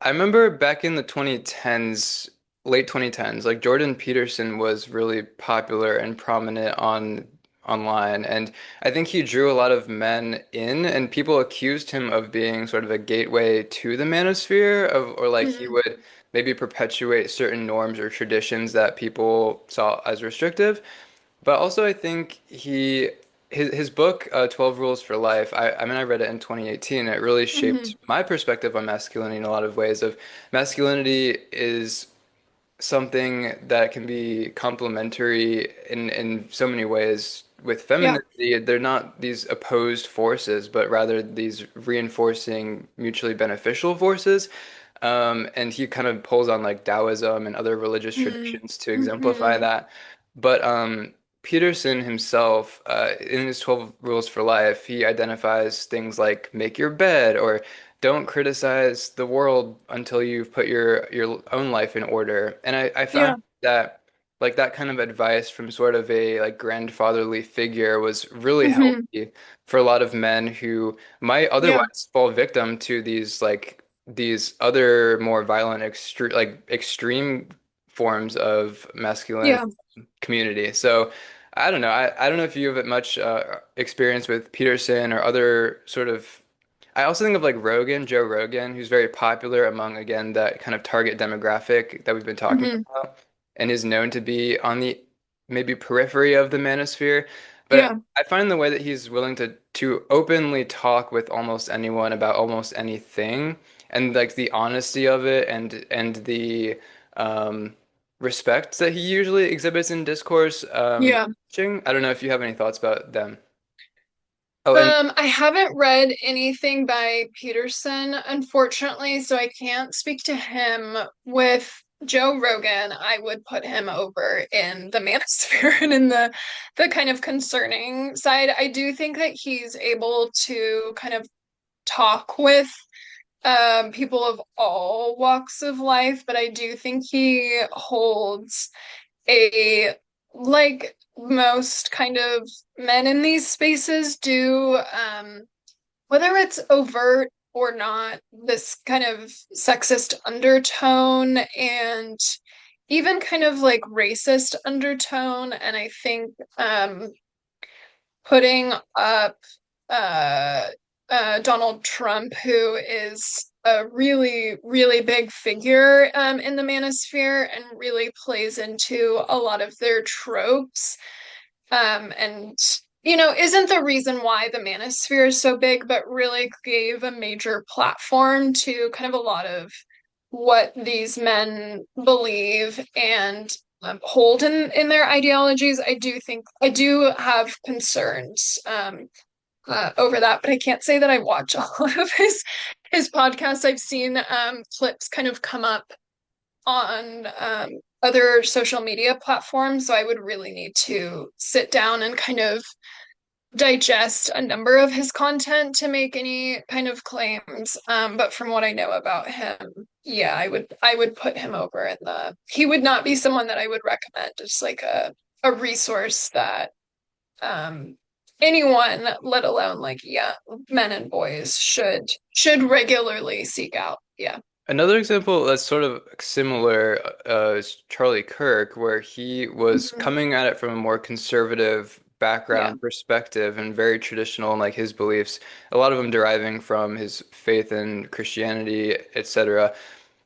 I remember back in the 2010s, late 2010s, like Jordan Peterson was really popular and prominent online, and I think he drew a lot of men in, and people accused him of being sort of a gateway to the manosphere of, or like he
Hmm.
would maybe perpetuate certain norms or traditions that people saw as restrictive. But also, I think his book 12 Rules for Life. I mean, I read it in 2018. It really
Hmm.
shaped my perspective on masculinity in a lot of ways. Of masculinity is something that can be complementary in so many ways with
Yeah.
femininity. They're not these opposed forces, but rather these reinforcing, mutually beneficial forces. And he kind of pulls on like Taoism and other religious
Hmm.
traditions to exemplify
Hmm.
that. But Peterson himself, in his 12 Rules for Life, he identifies things like make your bed or don't criticize the world until you've put your own life in order. And I found
Yeah.
that like that kind of advice from sort of a like grandfatherly figure was really
Hmm.
healthy for a lot of men who might
Yeah.
otherwise fall victim to these other more violent extreme forms of masculine
Yeah.
community. So I don't know. I don't know if you have much experience with Peterson or other sort of. I also think of like Rogan, Joe Rogan, who's very popular among, again, that kind of target demographic that we've been talking
Hmm.
about, and is known to be on the maybe periphery of the manosphere. But
Yeah.
I find the way that he's willing to openly talk with almost anyone about almost anything, and like the honesty of it, and the um, respect that he usually exhibits in discourse.
Yeah.
I don't know if you have any thoughts about them. Oh, and
I haven't read anything by Peterson, unfortunately, so I can't speak to him. With Joe Rogan, I would put him over in the manosphere and in the kind of concerning side. I do think that he's able to kind of talk with people of all walks of life, but I do think he holds a like most kind of men in these spaces do, whether it's overt or not, this kind of sexist undertone and even kind of like racist undertone. And I think putting up uh, Donald Trump, who is a really, really big figure in the manosphere and really plays into a lot of their tropes. And, isn't the reason why the manosphere is so big, but really gave a major platform to kind of a lot of what these men believe and hold in their ideologies. I do have concerns over that, but I can't say that I watch a lot of his podcasts. I've seen clips kind of come up on other social media platforms, so I would really need to sit down and kind of digest a number of his content to make any kind of claims. But from what I know about him, yeah, I would put him over in the. He would not be someone that I would recommend as like a resource that um anyone, let alone like yeah, men and boys should regularly seek out. Yeah.
another example that's sort of similar is Charlie Kirk, where he was
Mhm.
coming at it from a more conservative
Yeah.
background perspective and very traditional in like his beliefs, a lot of them deriving from his faith in Christianity, etc.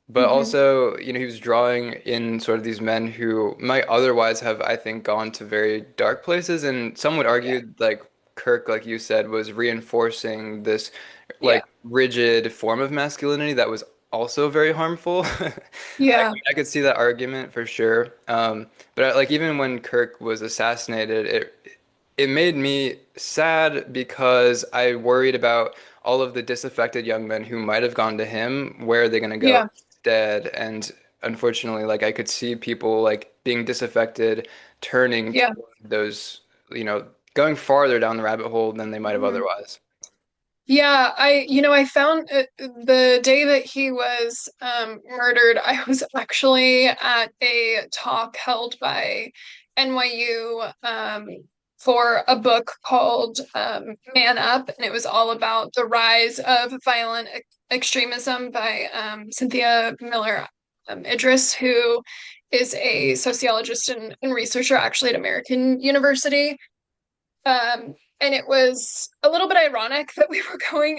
But
Hmm.
also, he was drawing in sort of these men who might otherwise have, I think, gone to very dark places. And some would
Yeah.
argue, like Kirk, like you said, was reinforcing this
Yeah.
like rigid form of masculinity that was also very harmful.
Yeah.
I could see that argument for sure. But like even when Kirk was assassinated, it made me sad because I worried about all of the disaffected young men who might have gone to him. Where are they going to go
Yeah.
instead? And unfortunately, like I could see people like being disaffected, turning
Yeah.
toward those, you know, going farther down the rabbit hole than they might have
Mhm.
otherwise.
Yeah, I found the day that he was murdered, I was actually at a talk held by NYU for a book called Man Up, and it was all about the rise of violent extremism by Cynthia Miller Idris, who is a sociologist and researcher actually at American University. And it was a little bit ironic that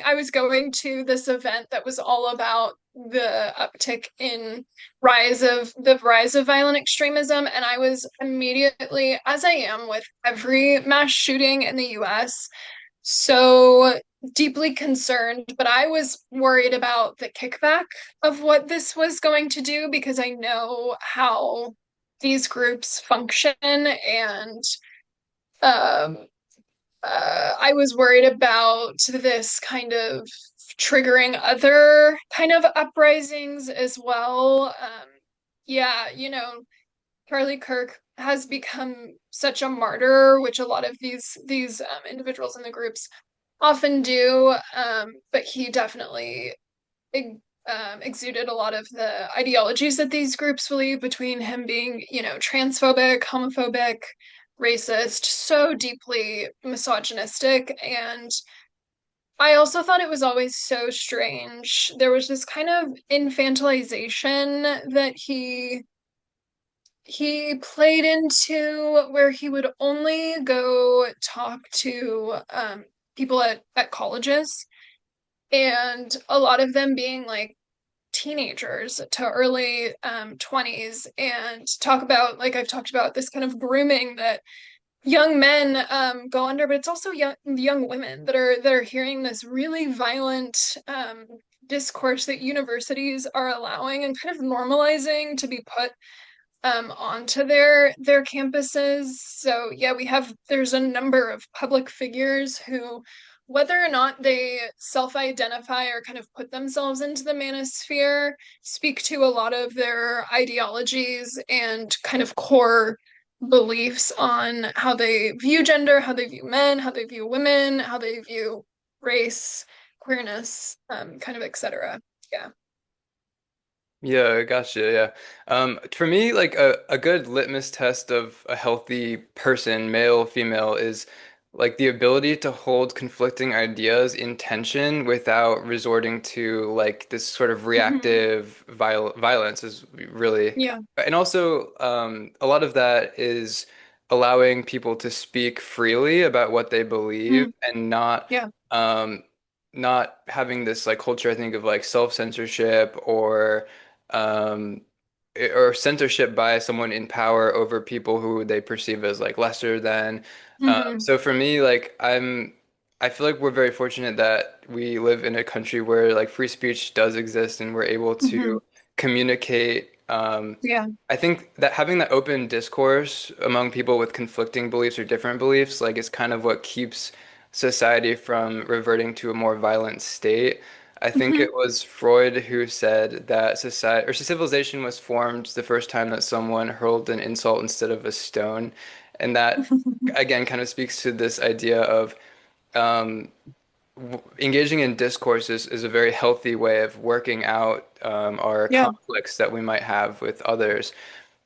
I was going to this event that was all about the uptick in rise of violent extremism. And I was immediately, as I am with every mass shooting in the US, so deeply concerned, but I was worried about the kickback of what this was going to do because I know how these groups function and um, I was worried about this kind of triggering other kind of uprisings as well. Yeah, Charlie Kirk has become such a martyr, which a lot of these individuals in the groups often do. But he definitely exuded a lot of the ideologies that these groups believe, between him being, transphobic, homophobic, racist, so deeply misogynistic. And I also thought it was always so strange. There was this kind of infantilization that he played into, where he would only go talk to people at colleges, and a lot of them being like teenagers to early 20s, and talk about, like I've talked about, this kind of grooming that young men go under, but it's also young women that are hearing this really violent discourse that universities are allowing and kind of normalizing to be put onto their campuses. So yeah, there's a number of public figures who, whether or not they self-identify or kind of put themselves into the manosphere, speak to a lot of their ideologies and kind of core beliefs on how they view gender, how they view men, how they view women, how they view race, queerness, kind of etc. Yeah.
Yeah, gotcha. Yeah. For me, like a good litmus test of a healthy person, male, female, is like the ability to hold conflicting ideas in tension without resorting to like this sort of
Hmm.
reactive violence is really,
Yeah.
and also a lot of that is allowing people to speak freely about what they believe
Mm.
and not
Yeah.
um not having this like culture, I think, of like self-censorship um, or censorship by someone in power over people who they perceive as like lesser than.
Hmm.
So for me, like I feel like we're very fortunate that we live in a country where like free speech does exist and we're able
Hmm.
to communicate.
Yeah.
I think that having that open discourse among people with conflicting beliefs or different beliefs, like, is kind of what keeps society from reverting to a more violent state. I think
Hmm.
it was Freud who said that society or civilization was formed the first time that someone hurled an insult instead of a stone. And that again kind of speaks to this idea of um, engaging in discourse is a very healthy way of working out our
Yeah.
conflicts that we might have with others.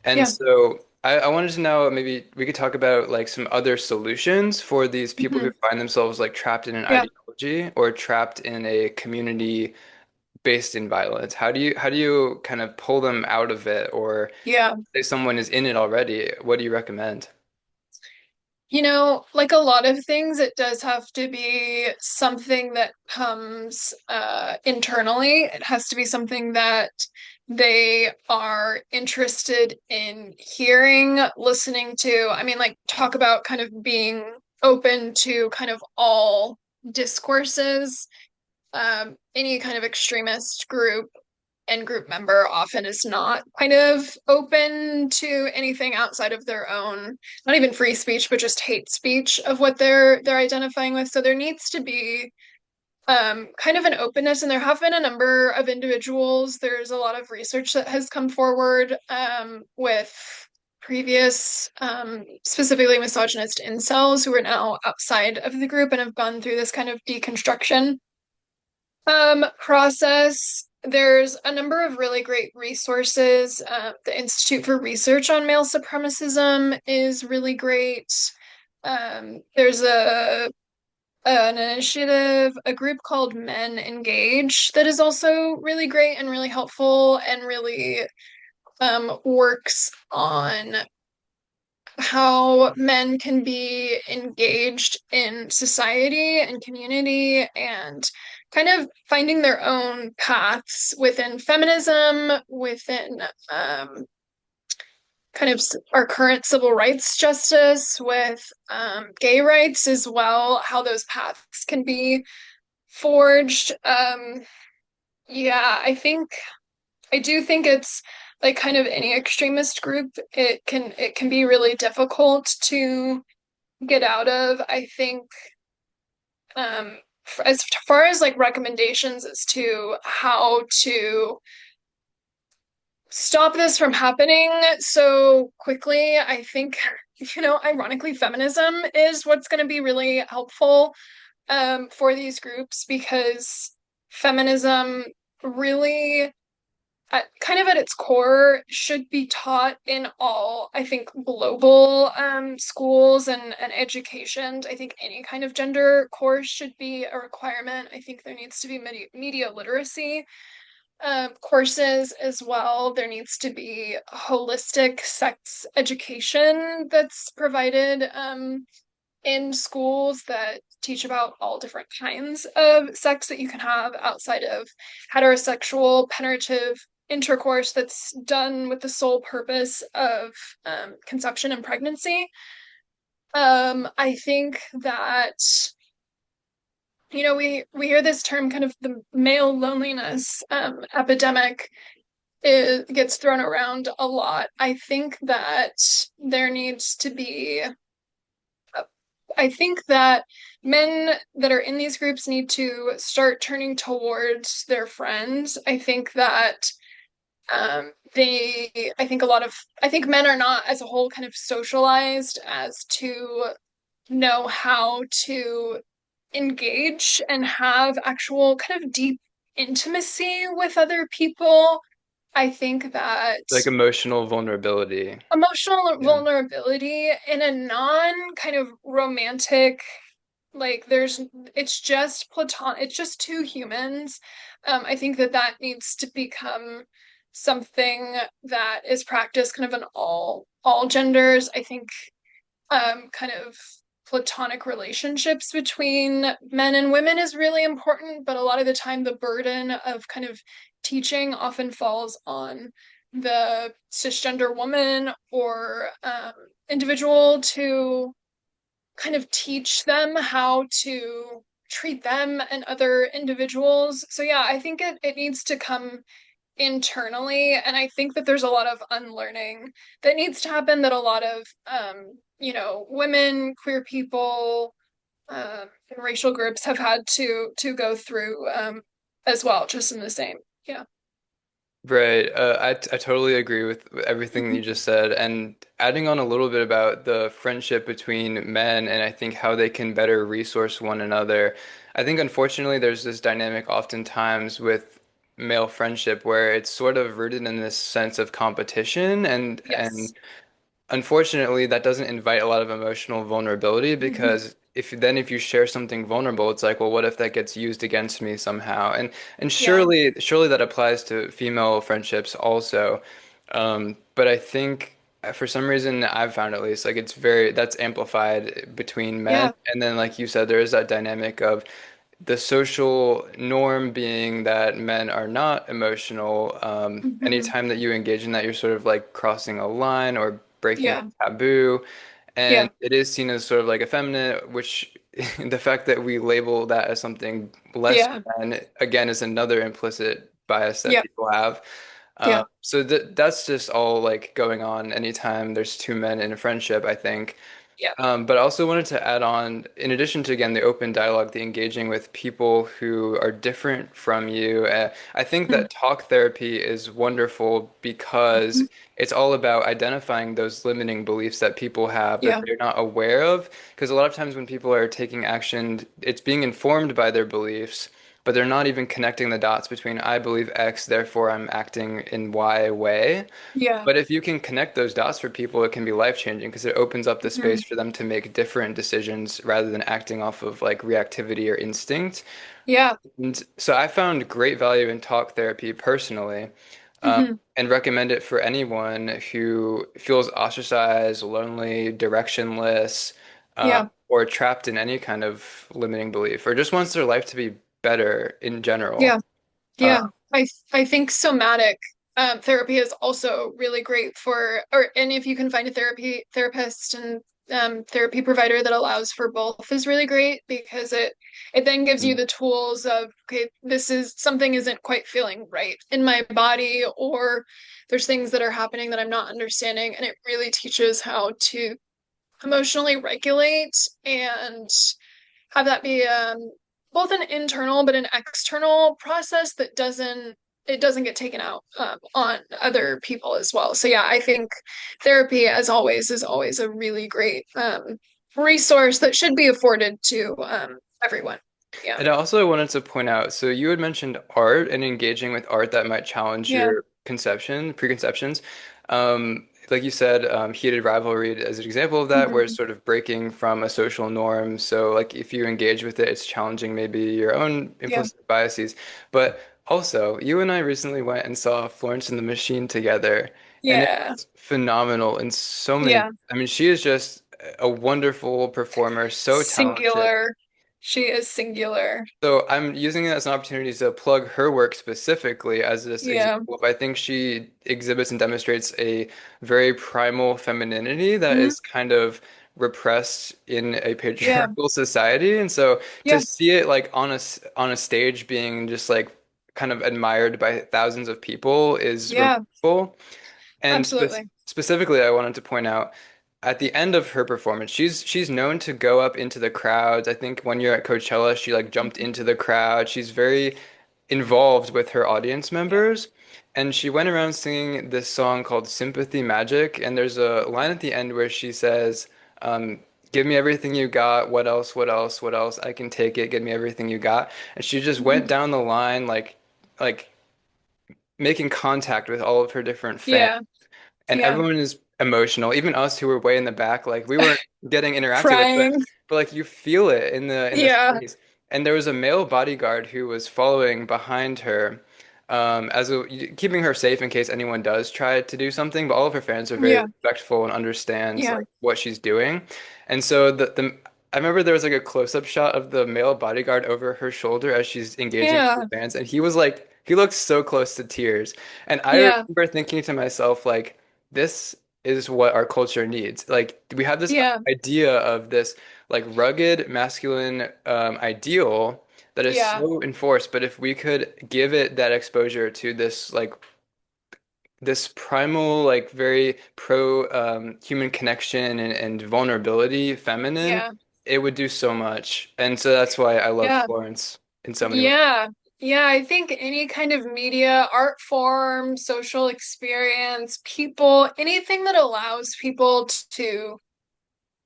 And
Yeah.
so I wanted to know, maybe we could talk about like some other solutions for these people who
Hmm.
find themselves like trapped in an
Yeah.
ideology or trapped in a community based in violence. How do you kind of pull them out of it, or
Yeah.
if someone is in it already, what do you recommend?
Like a lot of things, it does have to be something that comes internally. It has to be something that they are interested in hearing, listening to. I mean, like, talk about kind of being open to kind of all discourses. Any kind of extremist group and group member often is not kind of open to anything outside of their own, not even free speech, but just hate speech of what they're identifying with. So there needs to be kind of an openness, and there have been a number of individuals. There's a lot of research that has come forward with previous, specifically misogynist incels who are now outside of the group and have gone through this kind of deconstruction process. There's a number of really great resources. The Institute for Research on Male Supremacism is really great. There's a an initiative, a group called Men Engage that is also really great and really helpful and really works on how men can be engaged in society and community and kind of finding their own paths within feminism, within kind of our current civil rights justice, with gay rights as well, how those paths can be forged. Yeah, I do think it's like kind of any extremist group, it can be really difficult to get out of. I think as far as like recommendations as to how to stop this from happening so quickly, I think, ironically, feminism is what's going to be really helpful for these groups because feminism really kind of at its core should be taught in all, I think, global schools and education. I think any kind of gender course should be a requirement. I think there needs to be media literacy courses as well. There needs to be holistic sex education that's provided in schools that teach about all different kinds of sex that you can have outside of heterosexual penetrative intercourse that's done with the sole purpose of conception and pregnancy. I think that we hear this term kind of the male loneliness epidemic gets thrown around a lot. I think that there needs to be I think that men that are in these groups need to start turning towards their friends. I think that I think men are not as a whole kind of socialized as to know how to engage and have actual kind of deep intimacy with other people. I think that
Like emotional vulnerability.
emotional
Yeah.
vulnerability in a non kind of romantic like there's it's just it's just two humans. I think that that needs to become something that is practiced kind of in all genders. I think kind of platonic relationships between men and women is really important, but a lot of the time the burden of kind of teaching often falls on the cisgender woman or individual to kind of teach them how to treat them and other individuals. So yeah, I think it needs to come internally, and I think that there's a lot of unlearning that needs to happen that a lot of women, queer people, and racial groups have had to go through as well, just in the same. Yeah.
Right. I totally agree with everything
Mhm.
you just said. And adding on a little bit about the friendship between men and I think how they can better resource one another. I think unfortunately there's this dynamic oftentimes with male friendship where it's sort of rooted in this sense of competition and
Yes.
unfortunately, that doesn't invite a lot of emotional vulnerability
Mhm.
because if you share something vulnerable, it's like, well, what if that gets used against me somehow? And
Yeah.
surely that applies to female friendships also. But I think for some reason I've found at least like it's very that's amplified between men.
Yeah.
And then like you said, there is that dynamic of the social norm being that men are not emotional.
Mhm.
Anytime that you engage in that, you're sort of like crossing a line or breaking
Yeah.
a taboo. And
Yeah.
it is seen as sort of like effeminate, which the fact that we label that as something less
Yeah.
than, again, is another implicit bias that
Yeah.
people have.
Yeah.
So that's just all like going on anytime there's two men in a friendship, I think.
Yeah.
But I also wanted to add on, in addition to again the open dialogue, the engaging with people who are different from you. I think
Mhm.
that talk therapy is wonderful because
Mhm.
it's all about identifying those limiting beliefs that people have that
Yeah.
they're not aware of. Because a lot of times when people are taking action, it's being informed by their beliefs. but they're not even connecting the dots between I believe X, therefore I'm acting in Y way.
Yeah.
But if you can connect those dots for people, it can be life-changing because it opens up the
Hmm.
space for them to make different decisions rather than acting off of like reactivity or instinct.
Yeah.
And so I found great value in talk therapy personally,
Hmm.
and recommend it for anyone who feels ostracized, lonely, directionless,
Yeah.
or trapped in any kind of limiting belief, or just wants their life to be better in general.
Yeah.
Uh,
Yeah, I think somatic therapy is also really great for, or and if you can find a therapist and therapy provider that allows for both is really great because it then gives you the tools of, okay, this is something isn't quite feeling right in my body, or there's things that are happening that I'm not understanding, and it really teaches how to emotionally regulate and have that be both an internal but an external process that doesn't get taken out on other people as well. So yeah, I think therapy, as always, is always a really great resource that should be afforded to everyone. Yeah,
And I also wanted to point out, so you had mentioned art and engaging with art that might challenge
yeah,
your preconceptions. Like you said, heated rivalry as an example of that, where it's
hmm,
sort of breaking from a social norm. So, like, if you engage with it, it's challenging maybe your own
yeah,
implicit biases. But also, you and I recently went and saw Florence and the Machine together, and it
yeah,
was phenomenal in so many.
yeah.
I mean, she is just a wonderful performer, so talented.
Singular. She is singular.
So I'm using it as an opportunity to plug her work specifically as this
Yeah.
example of I think she exhibits and demonstrates a very primal femininity that
Hmm.
is kind of repressed in a
Yeah.
patriarchal society. And so to
Yeah.
see it like on a stage being just like kind of admired by thousands of people is
Yeah.
remarkable. And
Absolutely.
specifically, I wanted to point out at the end of her performance, she's known to go up into the crowds. I think one year at Coachella, she like jumped into the crowd. She's very involved with her audience
Yeah.
members. And she went around singing this song called Sympathy Magic. And there's a line at the end where she says, give me everything you got. What else? What else? What else? I can take it. Give me everything you got. And she just went
Mhm.
down the line like making contact with all of her different fans,
Yeah.
and
Yeah.
everyone is emotional, even us who were way in the back. Like we weren't getting interacted with,
Crying.
but like you feel it in the
Yeah.
space. And there was a male bodyguard who was following behind her, keeping her safe in case anyone does try to do something. But all of her fans are very
Yeah.
respectful and understand
Yeah.
like what she's doing. And so the I remember there was like a close-up shot of the male bodyguard over her shoulder as she's engaging with
Yeah.
the fans, and he was like he looked so close to tears. And I
Yeah.
remember thinking to myself, like, this is what our culture needs. Like, we have this
Yeah.
idea of this like rugged masculine ideal that is
Yeah.
so enforced, but if we could give it that exposure to this like this primal, like very pro human connection and vulnerability, feminine,
Yeah.
it would do so much. And so that's why I love
Yeah.
Florence in so many ways.
Yeah. Yeah. I think any kind of media, art form, social experience, people, anything that allows people to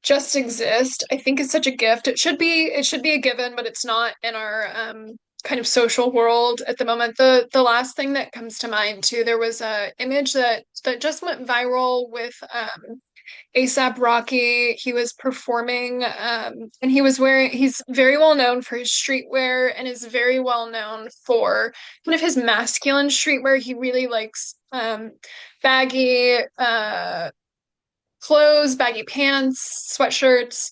just exist, I think is such a gift. It should be a given, but it's not in our kind of social world at the moment. The last thing that comes to mind too, there was a image that just went viral with ASAP Rocky. He was performing, and he's very well known for his streetwear and is very well known for kind of his masculine streetwear. He really likes baggy clothes, baggy pants, sweatshirts.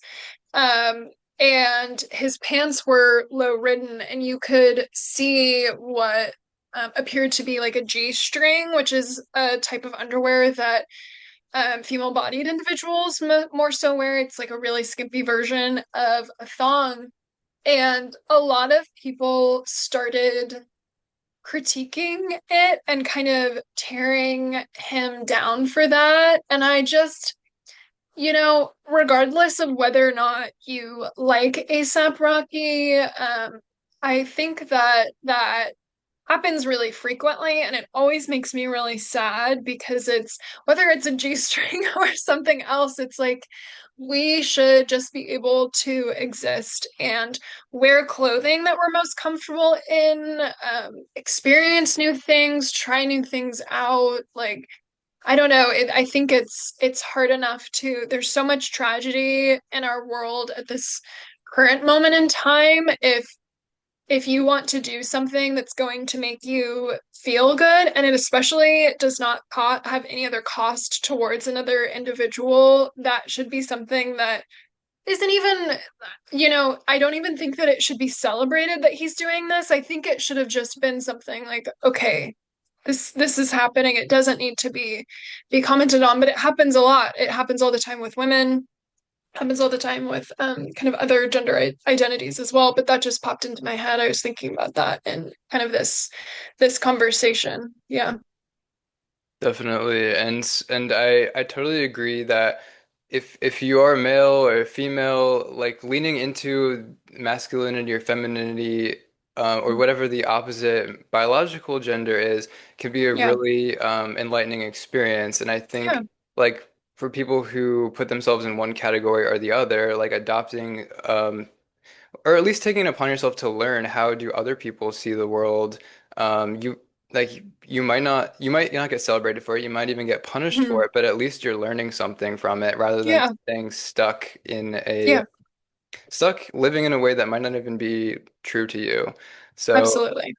Um, and his pants were low ridden, and you could see what appeared to be like a G string, which is a type of underwear that female bodied individuals more so wear. It's like a really skimpy version of a thong. And a lot of people started critiquing it and kind of tearing him down for that. And I just, regardless of whether or not you like ASAP Rocky, I think that happens really frequently, and it always makes me really sad because it's whether it's a G-string or something else, it's like we should just be able to exist and wear clothing that we're most comfortable in, experience new things, try new things out. Like, I don't know. I think it's hard enough to, there's so much tragedy in our world at this current moment in time. If you want to do something that's going to make you feel good, and it especially does not have any other cost towards another individual, that should be something that isn't even, I don't even think that it should be celebrated that he's doing this. I think it should have just been something like, okay, this is happening. It doesn't need to be commented on, but it happens a lot. It happens all the time with women, happens all the time with kind of other gender identities as well. But that just popped into my head. I was thinking about that in kind of this conversation. Yeah.
Definitely. And I totally agree that if you are male or female, like leaning into masculinity or femininity, or whatever the opposite biological gender is, can be a
Yeah.
really enlightening experience. And I
Yeah.
think like for people who put themselves in one category or the other, like adopting or at least taking it upon yourself to learn how do other people see the world. You like you might not get celebrated for it. You might even get punished
Mhm.
for it, but at least you're learning something from it rather than
Yeah.
staying
Yeah.
stuck living in a way that might not even be true to you. So
Absolutely.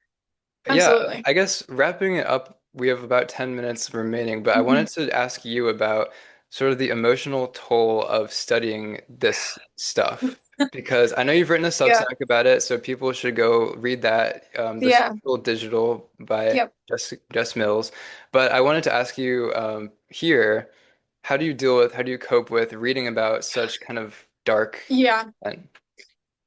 yeah,
Absolutely.
I guess wrapping it up, we have about 10 minutes remaining, but I
Mhm.
wanted to ask you about sort of the emotional toll of studying this stuff. Because I know you've written a
Yeah.
Substack about it, so people should go read that, The
Yeah.
Social Digital by
Yep.
Jess Mills. But I wanted to ask you here, how do you cope with reading about such kind of dark
Yeah.
and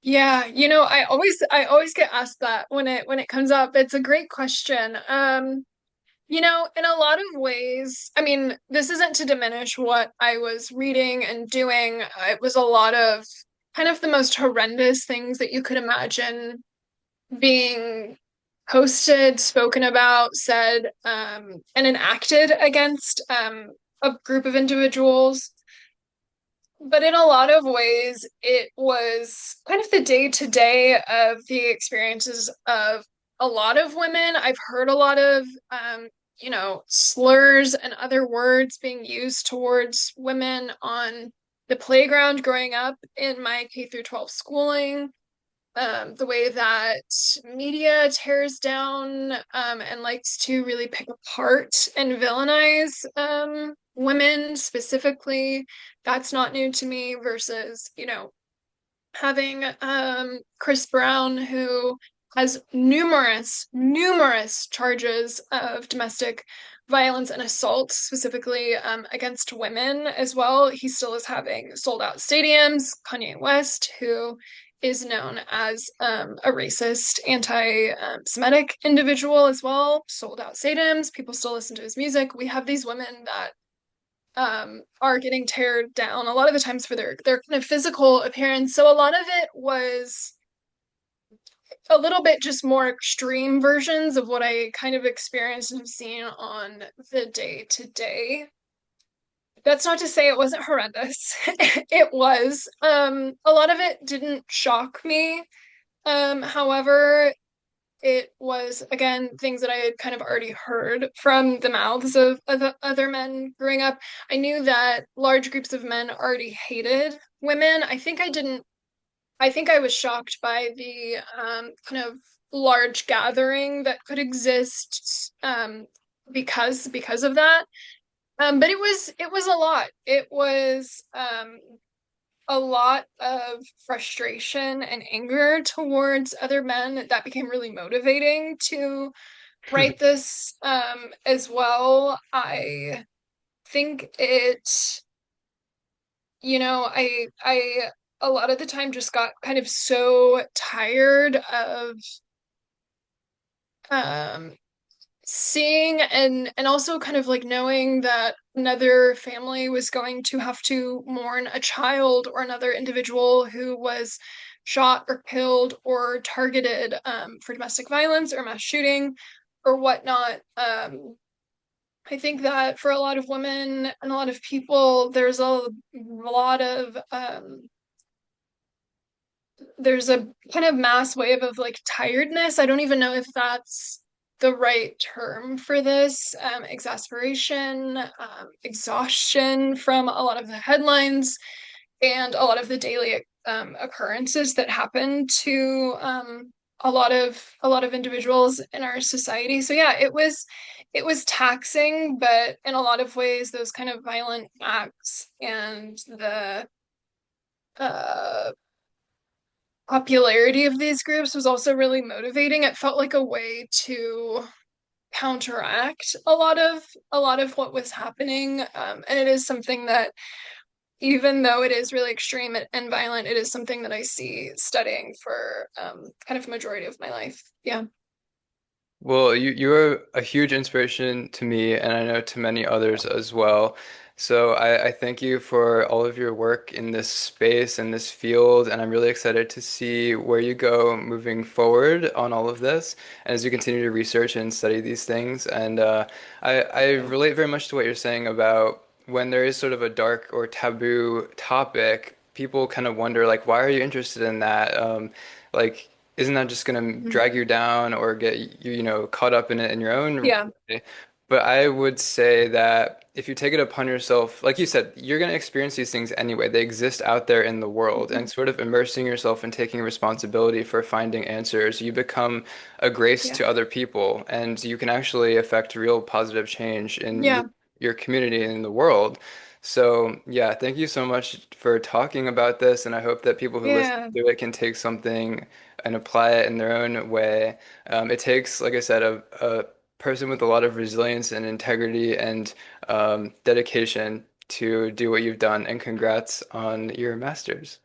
Yeah, I always get asked that when it comes up. It's a great question. In a lot of ways, I mean, this isn't to diminish what I was reading and doing. It was a lot of kind of the most horrendous things that you could imagine being posted, spoken about, said, and enacted against a group of individuals. But in a lot of ways, it was kind of the day to day of the experiences of a lot of women. I've heard a lot of, slurs and other words being used towards women on the playground growing up in my K through 12 schooling. The way that media tears down and likes to really pick apart and villainize women specifically. That's not new to me versus, having Chris Brown, who has numerous charges of domestic violence and assault, specifically against women as well. He still is having sold out stadiums. Kanye West, who is known as a racist, anti-Semitic individual as well, sold out stadiums. People still listen to his music. We have these women that are getting teared down a lot of the times for their kind of physical appearance. So a lot of it was a little bit just more extreme versions of what I kind of experienced and have seen on the day to day. That's not to say it wasn't horrendous. It was. A lot of it didn't shock me. However, it was again things that I had kind of already heard from the mouths of other men growing up. I knew that large groups of men already hated women. I think I was shocked by the kind of large gathering that could exist because of that. But it was a lot. It was a lot of frustration and anger towards other men that became really motivating to write this as well. I think I a lot of the time just got kind of so tired of um seeing and also kind of like knowing that another family was going to have to mourn a child or another individual who was shot or killed or targeted for domestic violence or mass shooting or whatnot. I think that for a lot of women and a lot of people, lot of there's a kind of mass wave of like tiredness. I don't even know if that's the right term for this. Exasperation, exhaustion from a lot of the headlines and a lot of the daily occurrences that happen to a lot of individuals in our society. So yeah, it was taxing, but in a lot of ways, those kind of violent acts and the uh, popularity of these groups was also really motivating. It felt like a way to counteract a lot of what was happening, and it is something that even though it is really extreme and violent, it is something that I see studying for kind of a majority of my life. Yeah.
Well, you're a huge inspiration to me, and I know to many others as well. So I thank you for all of your work in this space and this field, and I'm really excited to see where you go moving forward on all of this, and as you continue to research and study these things. And I relate very much to what you're saying about when there is sort of a dark or taboo topic, people kind of wonder like, why are you interested in that? Like isn't that just going to
Mhm.
drag you down or get you, caught up in it in your own
Yeah.
way? But I would say that if you take it upon yourself, like you said, you're going to experience these things anyway. They exist out there in the world,
Mhm.
and sort of immersing yourself and taking responsibility for finding answers, you become a grace
Yeah.
to other people, and you can actually affect real positive change in
Yeah.
your community and in the world. So, yeah, thank you so much for talking about this, and I hope that people who listen
Yeah.
to it can take something and apply it in their own way. It takes, like I said, a person with a lot of resilience and integrity and dedication to do what you've done. And congrats on your master's.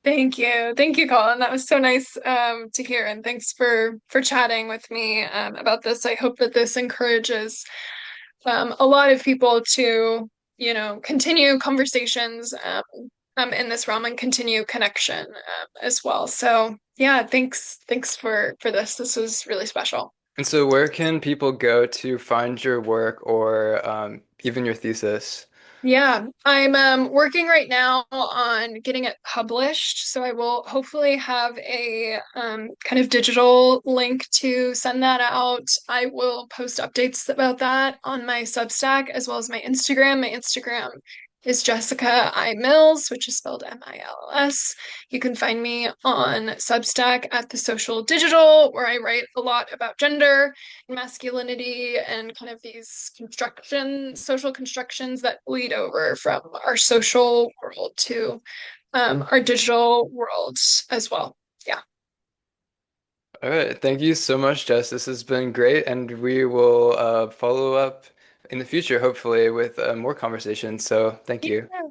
Thank you. Thank you, Colin. That was so nice to hear. And thanks for chatting with me about this. I hope that this encourages a lot of people to, you know, continue conversations in this realm and continue connection as well. So yeah, thanks for this. This was really special.
And so, where can people go to find your work or even your thesis?
Yeah, I'm working right now on getting it published, so I will hopefully have a kind of digital link to send that out. I will post updates about that on my Substack as well as my Instagram. My Instagram is Jessica I Mills, which is spelled Mills. You can find me on Substack at The Social Digital, where I write a lot about gender masculinity and kind of these social constructions that lead over from our social world to our digital world as well. Yeah.
All right. Thank you so much, Jess. This has been great, and we will follow up in the future, hopefully, with more conversations. So, thank
Yeah.
you.